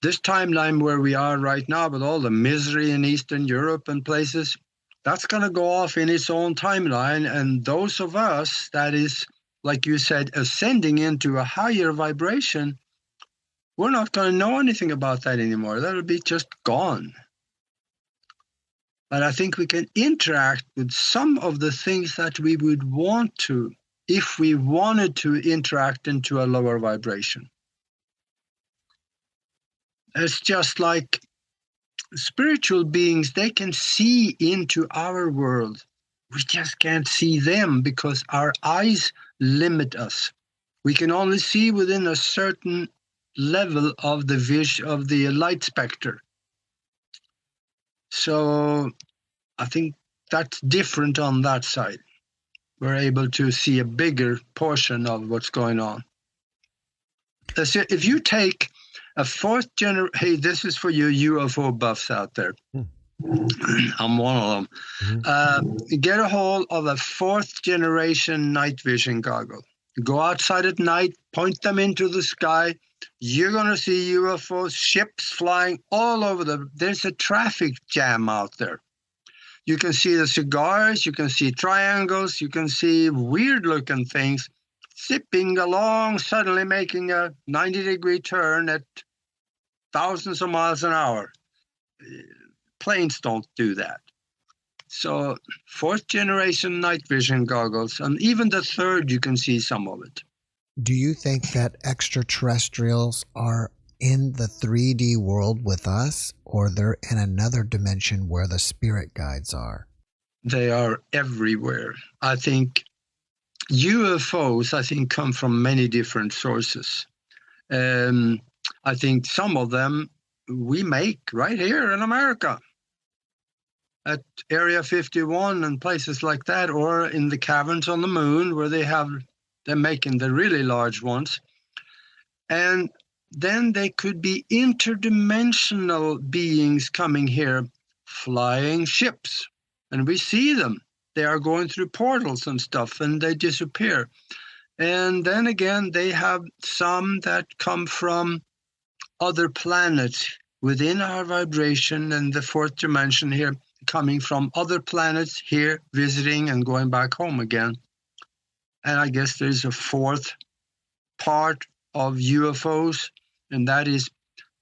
This timeline where we are right now, with all the misery in Eastern Europe and places, that's going to go off in its own timeline. And those of us that is, like you said, ascending into a higher vibration, we're not going to know anything about that anymore. That'll be just gone. But I think we can interact with some of the things that we would want to, if we wanted to interact into a lower vibration. It's just like spiritual beings, they can see into our world. We just can't see them because our eyes limit us. We can only see within a certain level of the vision of the light spectrum. So I think that's different on that side. We're able to see a bigger portion of what's going on. If you take a fourth generation, hey, this is for you UFO buffs out there. I'm one of them. Get a hold of a fourth generation night vision goggle. Go outside at night, point them into the sky. You're going to see UFOs, ships flying all over there's a traffic jam out there. You can see the cigars, you can see triangles, you can see weird looking things zipping along, suddenly making a 90-degree turn at thousands of miles an hour. Planes don't do that. So fourth generation night vision goggles, and even the third, you can see some of it. Do you think that extraterrestrials are in the 3D world with us, or they're in another dimension where the spirit guides are? They are everywhere. I think UFOs, come from many different sources. I think some of them we make right here in America at Area 51 and places like that, or in the caverns on the moon where they're making the really large ones. And then they could be interdimensional beings coming here, flying ships, and we see them. They are going through portals and stuff, and they disappear. And then again, they have some that come from other planets within our vibration and the fourth dimension here, coming from other planets here, visiting and going back home again. And I guess there's a fourth part of UFOs, and that is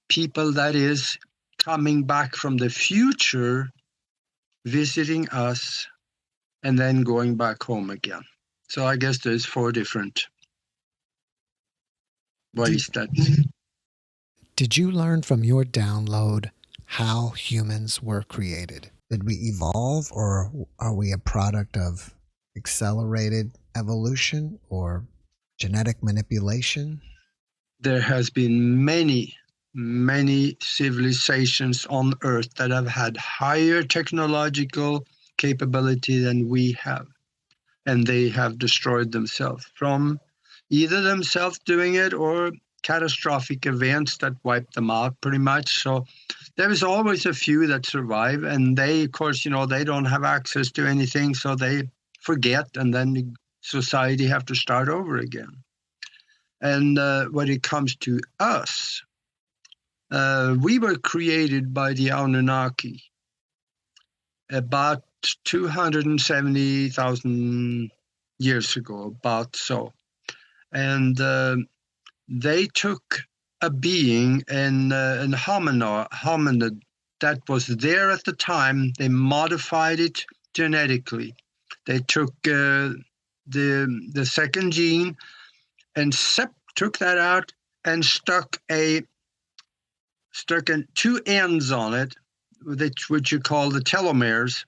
people that is coming back from the future, visiting us, and then going back home again. So I guess there's four different ways that... Did you learn from your download how humans were created? Did we evolve, or are we a product of accelerated evolution or genetic manipulation? There has been many civilizations on Earth that have had higher technological capability than we have, and they have destroyed themselves from either themselves doing it or catastrophic events that wipe them out pretty much. So there is always a few that survive, and they, of course, they don't have access to anything, so they forget, and then society have to start over again. And when it comes to us, we were created by the Anunnaki about 270,000 years ago, about so. And they took a being, an hominid that was there at the time. They modified it genetically. They took the second gene and took that out and stuck two ends on it, which you call the telomeres,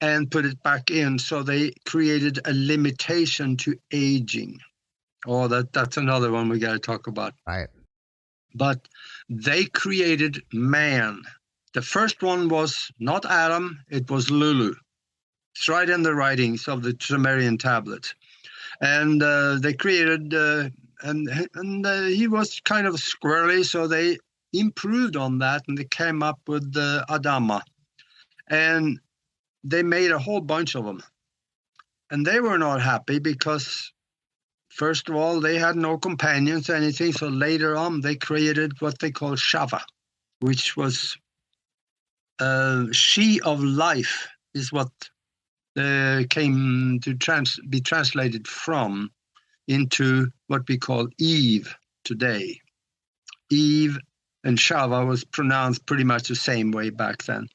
and put it back in. So they created a limitation to aging. Oh, that's another one we got to talk about. Right. But they created man. The first one was not Adam, it was Lulu. It's right in the writings of the Sumerian tablets. And they created and he was kind of squirrely, so they improved on that, and they came up with the Adama, and they made a whole bunch of them, and they were not happy because, first of all, they had no companions or anything. So later on, they created what they call Shava, which was she of life, is what came to be translated from into what we call Eve today. Eve and Shava was pronounced pretty much the same way back then.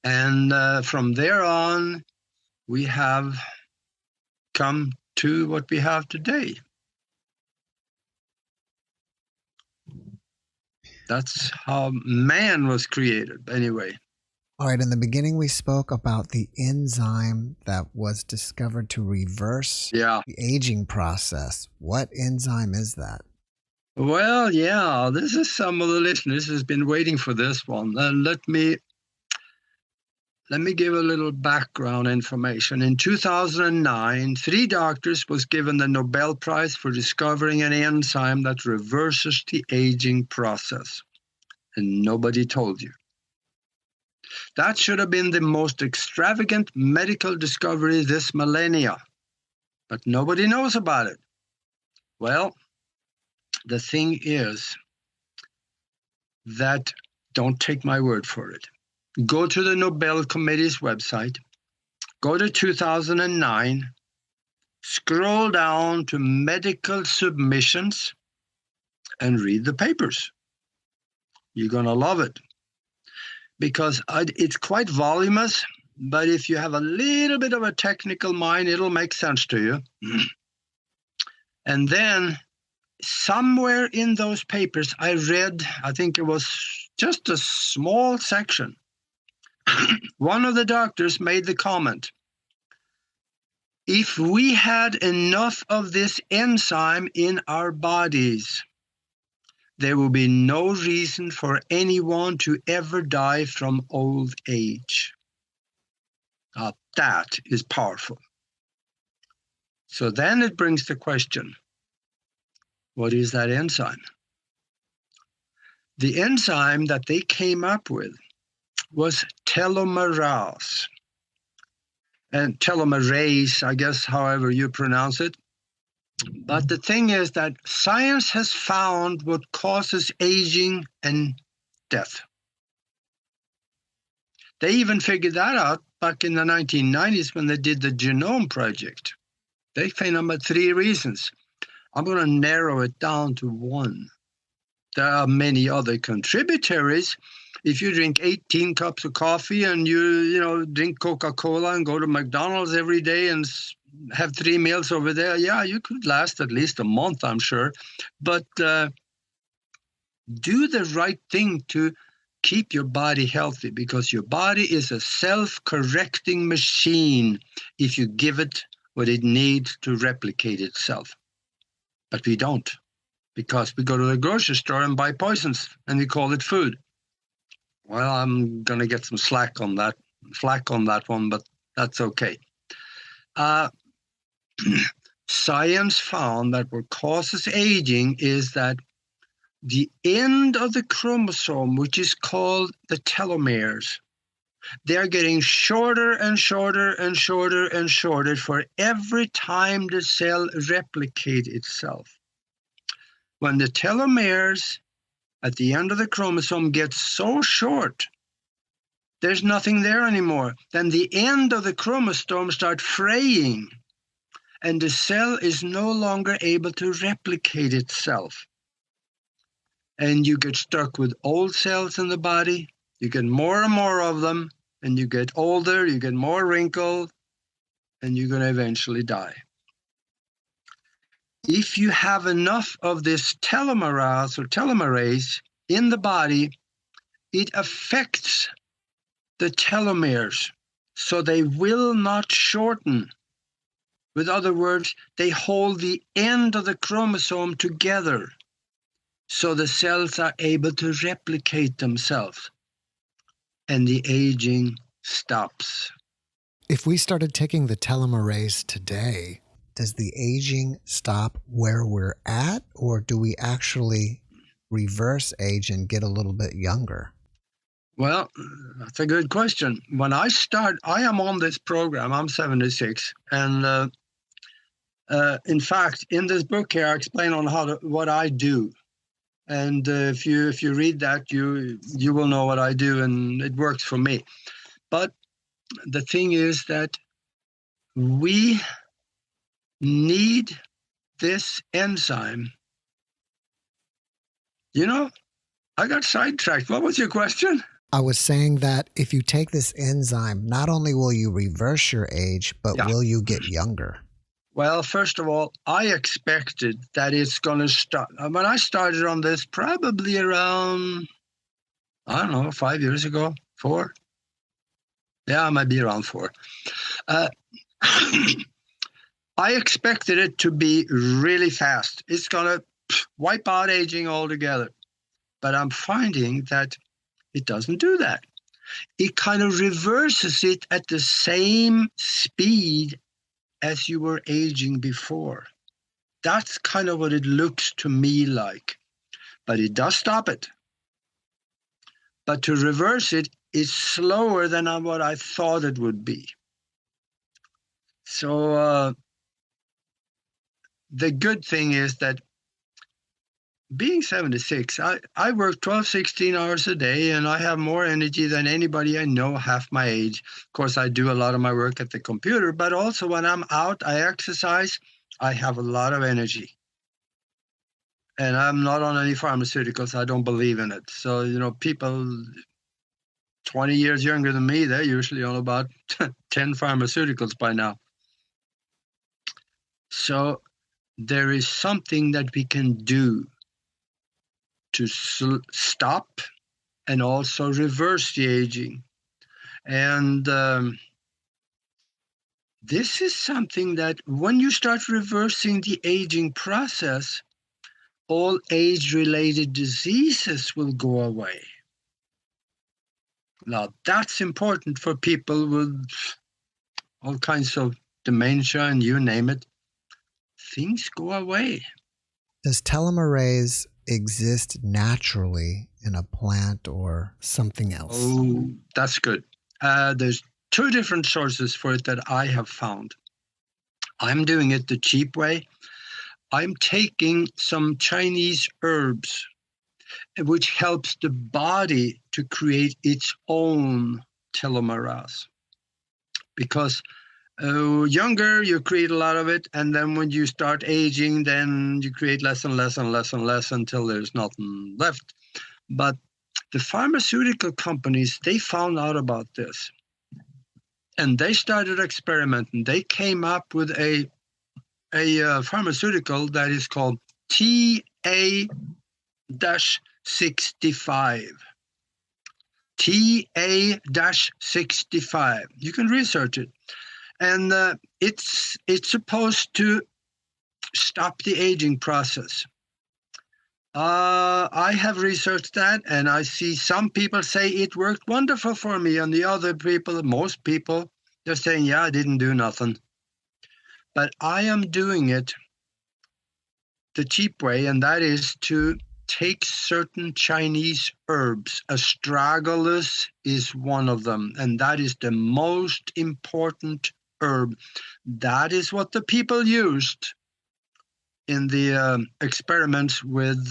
And from there on, we have come to what we have today. That's how man was created, anyway. All right, in the beginning, we spoke about the enzyme that was discovered to reverse the aging process. What enzyme is that? Well, yeah, this is some of the listeners has been waiting for this one. Let me give a little background information. In 2009, 3 doctors was given the Nobel Prize for discovering an enzyme that reverses the aging process. And nobody told you. That should have been the most extravagant medical discovery this millennia. But nobody knows about it. Well, the thing is that, don't take my word for it. Go to the Nobel Committee's website, go to 2009, scroll down to medical submissions, and read the papers. You're going to love it, because it's quite voluminous, but if you have a little bit of a technical mind, it'll make sense to you. And then somewhere in those papers, I read, I think it was just a small section. One of the doctors made the comment, if we had enough of this enzyme in our bodies, there will be no reason for anyone to ever die from old age. Now, that is powerful. So then it brings the question, what is that enzyme? The enzyme that they came up with was telomerase. And telomerase, I guess, however you pronounce it. But the thing is that science has found what causes aging and death. They even figured that out back in the 1990s when they did the Genome Project. They found about 3 reasons. I'm going to narrow it down to 1. There are many other contributors. If you drink 18 cups of coffee and you drink Coca-Cola and go to McDonald's every day and have 3 meals over there, yeah, you could last at least a month, I'm sure. But do the right thing to keep your body healthy, because your body is a self-correcting machine if you give it what it needs to replicate itself. But we don't, because we go to the grocery store and buy poisons and we call it food. Well, I'm going to get some flack on that one, but that's okay. Science found that what causes aging is that the end of the chromosome, which is called the telomeres, they're getting shorter and shorter and shorter and shorter for every time the cell replicates itself. When the telomeres at the end of the chromosome get so short, there's nothing there anymore. Then the end of the chromosome starts fraying, and the cell is no longer able to replicate itself. And you get stuck with old cells in the body. You get more and more of them, and you get older, you get more wrinkled, and you're going to eventually die. If you have enough of this telomerase in the body, it affects the telomeres, so they will not shorten. With other words, they hold the end of the chromosome together, so the cells are able to replicate themselves, and the aging stops. If we started taking the telomerase today, does the aging stop where we're at, or do we actually reverse age and get a little bit younger? Well, that's a good question. When I am on this program, I'm 76. And in fact, in this book here, I explain on what I do. And if you read that, you will know what I do, and it works for me. But the thing is that we need this enzyme. I got sidetracked. What was your question? I was saying that if you take this enzyme, not only will you reverse your age, but will you get younger? Well, first of all, I expected that it's going to start. When I started on this, probably around, 5 years ago, 4. Yeah, it might be around 4. I expected it to be really fast. It's going to wipe out aging altogether. But I'm finding that it doesn't do that. It kind of reverses it at the same speed as you were aging before. That's kind of what it looks to me like. But it does stop it. But to reverse it is slower than what I thought it would be. So the good thing is that being 76, I work 12, 16 hours a day, and I have more energy than anybody I know half my age. Of course, I do a lot of my work at the computer, but also when I'm out, I exercise, I have a lot of energy. And I'm not on any pharmaceuticals. I don't believe in it. So, people 20 years younger than me, they're usually on about 10 pharmaceuticals by now. So there is something that we can do to stop and also reverse the aging. And this is something that when you start reversing the aging process, all age-related diseases will go away. Now, that's important for people with all kinds of dementia and you name it. Things go away. Does telomerase exist naturally in a plant or something else? Oh, that's good. There's 2 different sources for it that I have found. I'm doing it the cheap way. I'm taking some Chinese herbs, which helps the body to create its own telomerase. Because younger, you create a lot of it, and then when you start aging, then you create less and less and less and less until there's nothing left. But the pharmaceutical companies, they found out about this, and they started experimenting. They came up with a pharmaceutical that is called TA-65. TA-65. You can research it. And it's supposed to stop the aging process. I have researched that, and I see some people say it worked wonderful for me, and the other people, most people, they're saying, yeah, I didn't do nothing. But I am doing it the cheap way, and that is to take certain Chinese herbs. Astragalus is one of them, and that is the most important herb. That is what the people used in the experiments with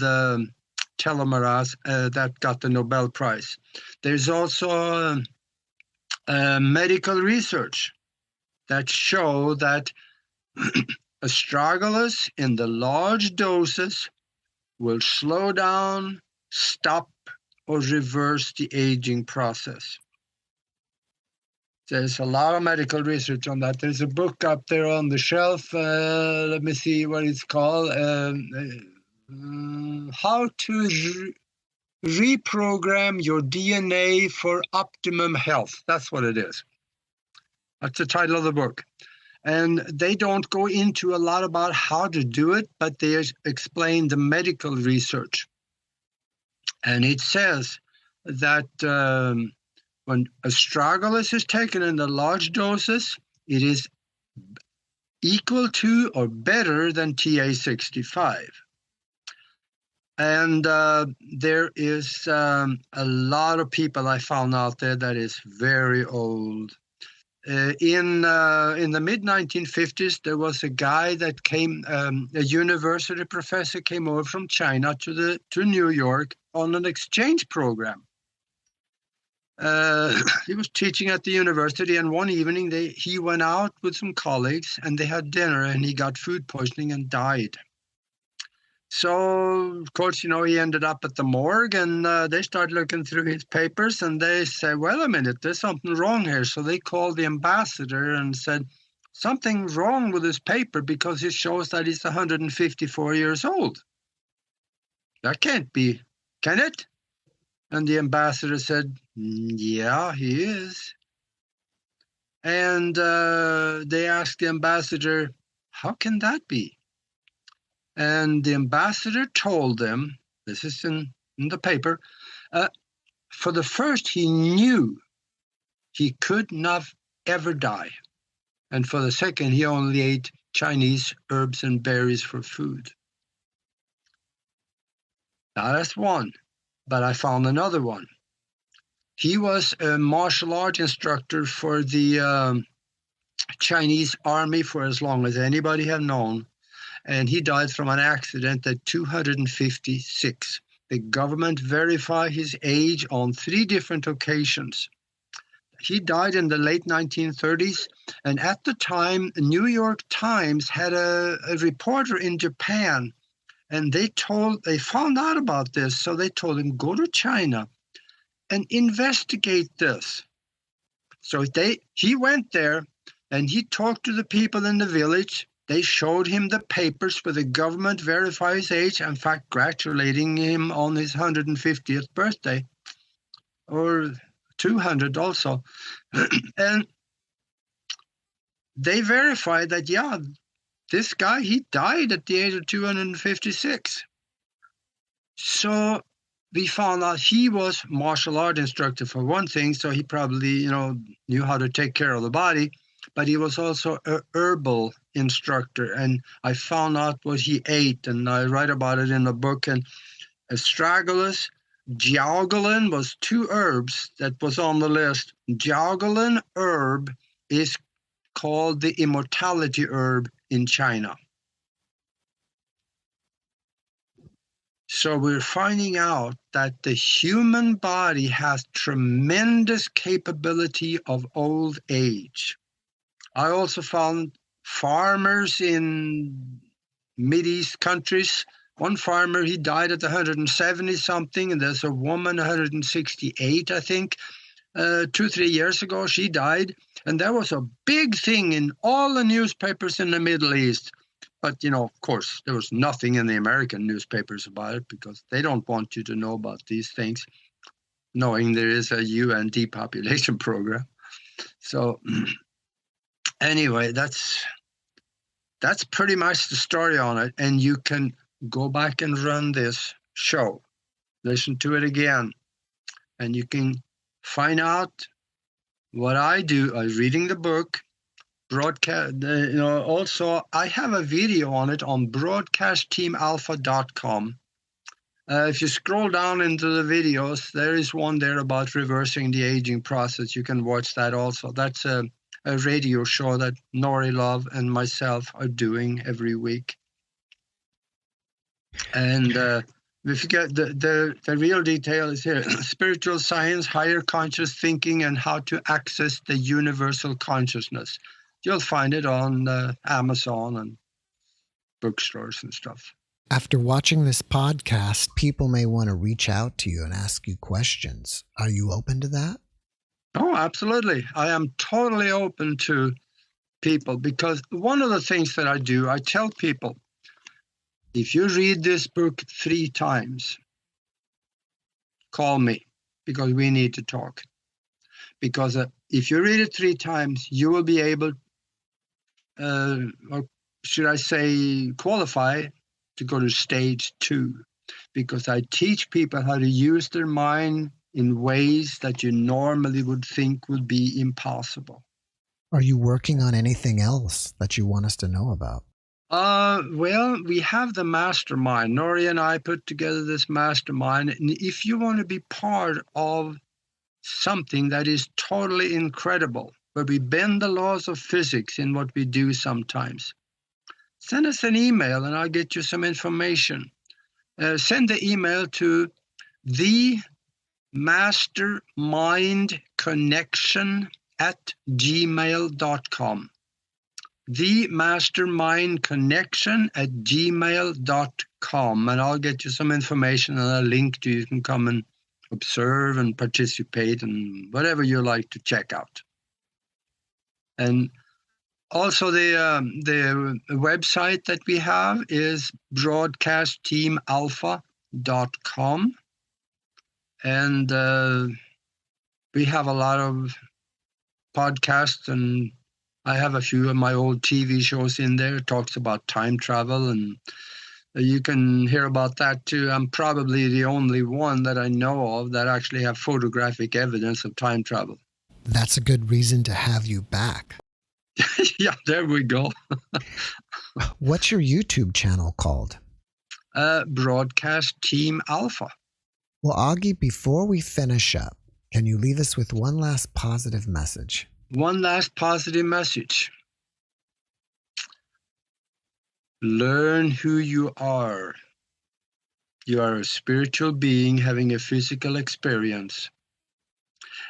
telomerase that got the Nobel Prize. There's also medical research that show that astragalus in the large doses will slow down, stop, or reverse the aging process. There's a lot of medical research on that. There's a book up there on the shelf. Let me see what it's called. How to reprogram your DNA for optimum health. That's what it is. That's the title of the book. And they don't go into a lot about how to do it, but they explain the medical research. And it says that when astragalus is taken in the large doses, it is equal to or better than TA-65. And there is a lot of people I found out there that is very old. In the mid-1950s, there was a guy that came, a university professor came over from China to New York on an exchange program. He was teaching at the university, and one evening he went out with some colleagues, and they had dinner, and he got food poisoning and died. So, of course, he ended up at the morgue, and they started looking through his papers, and they said, well, a minute, there's something wrong here. So they called the ambassador and said, something wrong with this paper because it shows that he's 154 years old. That can't be, can it? And the ambassador said, yeah, he is. And they asked the ambassador, how can that be? And the ambassador told them, this is in the paper, for the first, he knew he could not ever die. And for the second, he only ate Chinese herbs and berries for food. Now that's one, but I found another one. He was a martial art instructor for the Chinese army for as long as anybody had known. And he died from an accident at 256. The government verified his age on 3 different occasions. He died in the late 1930s, and at the time, the New York Times had a reporter in Japan, and they found out about this, so they told him, go to China and investigate this. So he went there, and he talked to the people in the village. They showed him the papers where the government verified his age, in fact, congratulating him on his 150th birthday, or 200 also. And they verified that, yeah, this guy, he died at the age of 256. So we found out he was martial art instructor for one thing, so he probably, knew how to take care of the body, but he was also a herbal instructor, and I found out what he ate, and I write about it in the book. And astragalus, jiaogulan was 2 herbs that was on the list. Jiaogulan herb is called the immortality herb in China. So we're finding out that the human body has tremendous capability of old age. I also found farmers in Mideast countries. One farmer, he died at 170-something, and there's a woman, 168, I think. 2-3 years ago, she died. And there was a big thing in all the newspapers in the Middle East. But, of course, there was nothing in the American newspapers about it because they don't want you to know about these things, knowing there is a UN depopulation program. So anyway, that's pretty much the story on it. And you can go back and run this show, listen to it again, and you can find out what I do. I'm reading the book, broadcast. Also, I have a video on it on broadcastteamalpha.com. If you scroll down into the videos, there is one there about reversing the aging process. You can watch that also. That's a radio show that Nori Love and myself are doing every week. And if you get the real detail is here: spiritual science, higher conscious thinking, and how to access the universal consciousness. You'll find it on Amazon and bookstores and stuff. After watching this podcast, people may want to reach out to you and ask you questions. Are you open to that? Oh, absolutely. I am totally open to people, because one of the things that I do, I tell people, if you read this book 3 times, call me, because we need to talk. Because if you read it 3 times, you will be able, or should I say, qualify to go to stage 2, because I teach people how to use their mind in ways that you normally would think would be impossible. Are you working on anything else that you want us to know about? Well, we have the mastermind. Nori and I put together this mastermind. And if you want to be part of something that is totally incredible, where we bend the laws of physics in what we do sometimes, send us an email and I'll get you some information. Send the email to themastermindconnection@gmail.com. themastermindconnection@gmail.com, and I'll get you some information and a link to you can come and observe and participate and whatever you like to check out. And also the website that we have is broadcastteamalpha.com, and we have a lot of podcasts, and I have a few of my old TV shows in there. It talks about time travel, and you can hear about that too. I'm probably the only one that I know of that actually have photographic evidence of time travel. That's a good reason to have you back. Yeah, there we go. What's your YouTube channel called? Broadcast Team Alpha. Well, Augie, before we finish up, can you leave us with one last positive message? One last positive message. Learn who you are. You are a spiritual being having a physical experience.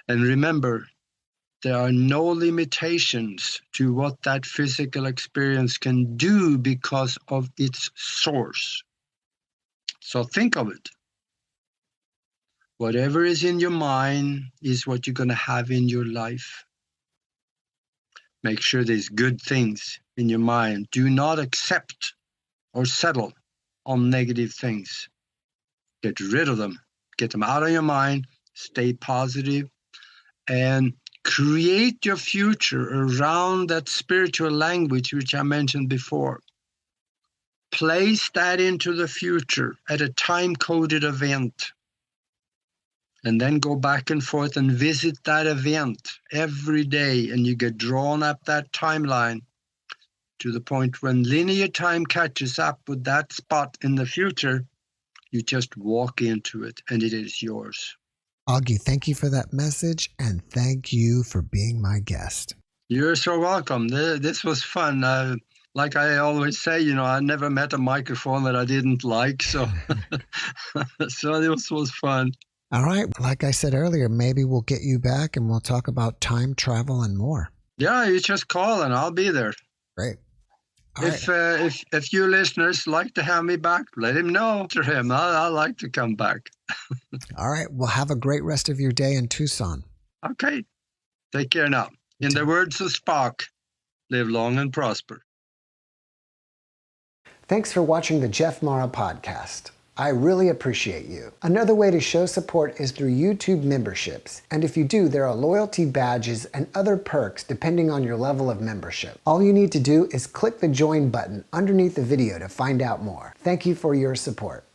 And remember, there are no limitations to what that physical experience can do because of its source. So think of it. Whatever is in your mind is what you're going to have in your life. Make sure there's good things in your mind. Do not accept or settle on negative things. Get rid of them. Get them out of your mind. Stay positive and create your future around that spiritual language which I mentioned before. Place that into the future at a time-coded event. And then go back and forth and visit that event every day, and you get drawn up that timeline to the point when linear time catches up with that spot in the future, you just walk into it and it is yours. Augie, thank you for that message, and thank you for being my guest. You're so welcome. This was fun. Like I always say, I never met a microphone that I didn't like, so so this was fun. All right. Like I said earlier, maybe we'll get you back and we'll talk about time travel and more. Yeah, you just call and I'll be there. Great. If you listeners like to have me back, let him know to him. I'd like to come back. All right. Well, have a great rest of your day in Tucson. Okay. Take care now. In the words of Spock, live long and prosper. Thanks for watching the Jeff Mara podcast. I really appreciate you. Another way to show support is through YouTube memberships. And if you do, there are loyalty badges and other perks depending on your level of membership. All you need to do is click the join button underneath the video to find out more. Thank you for your support.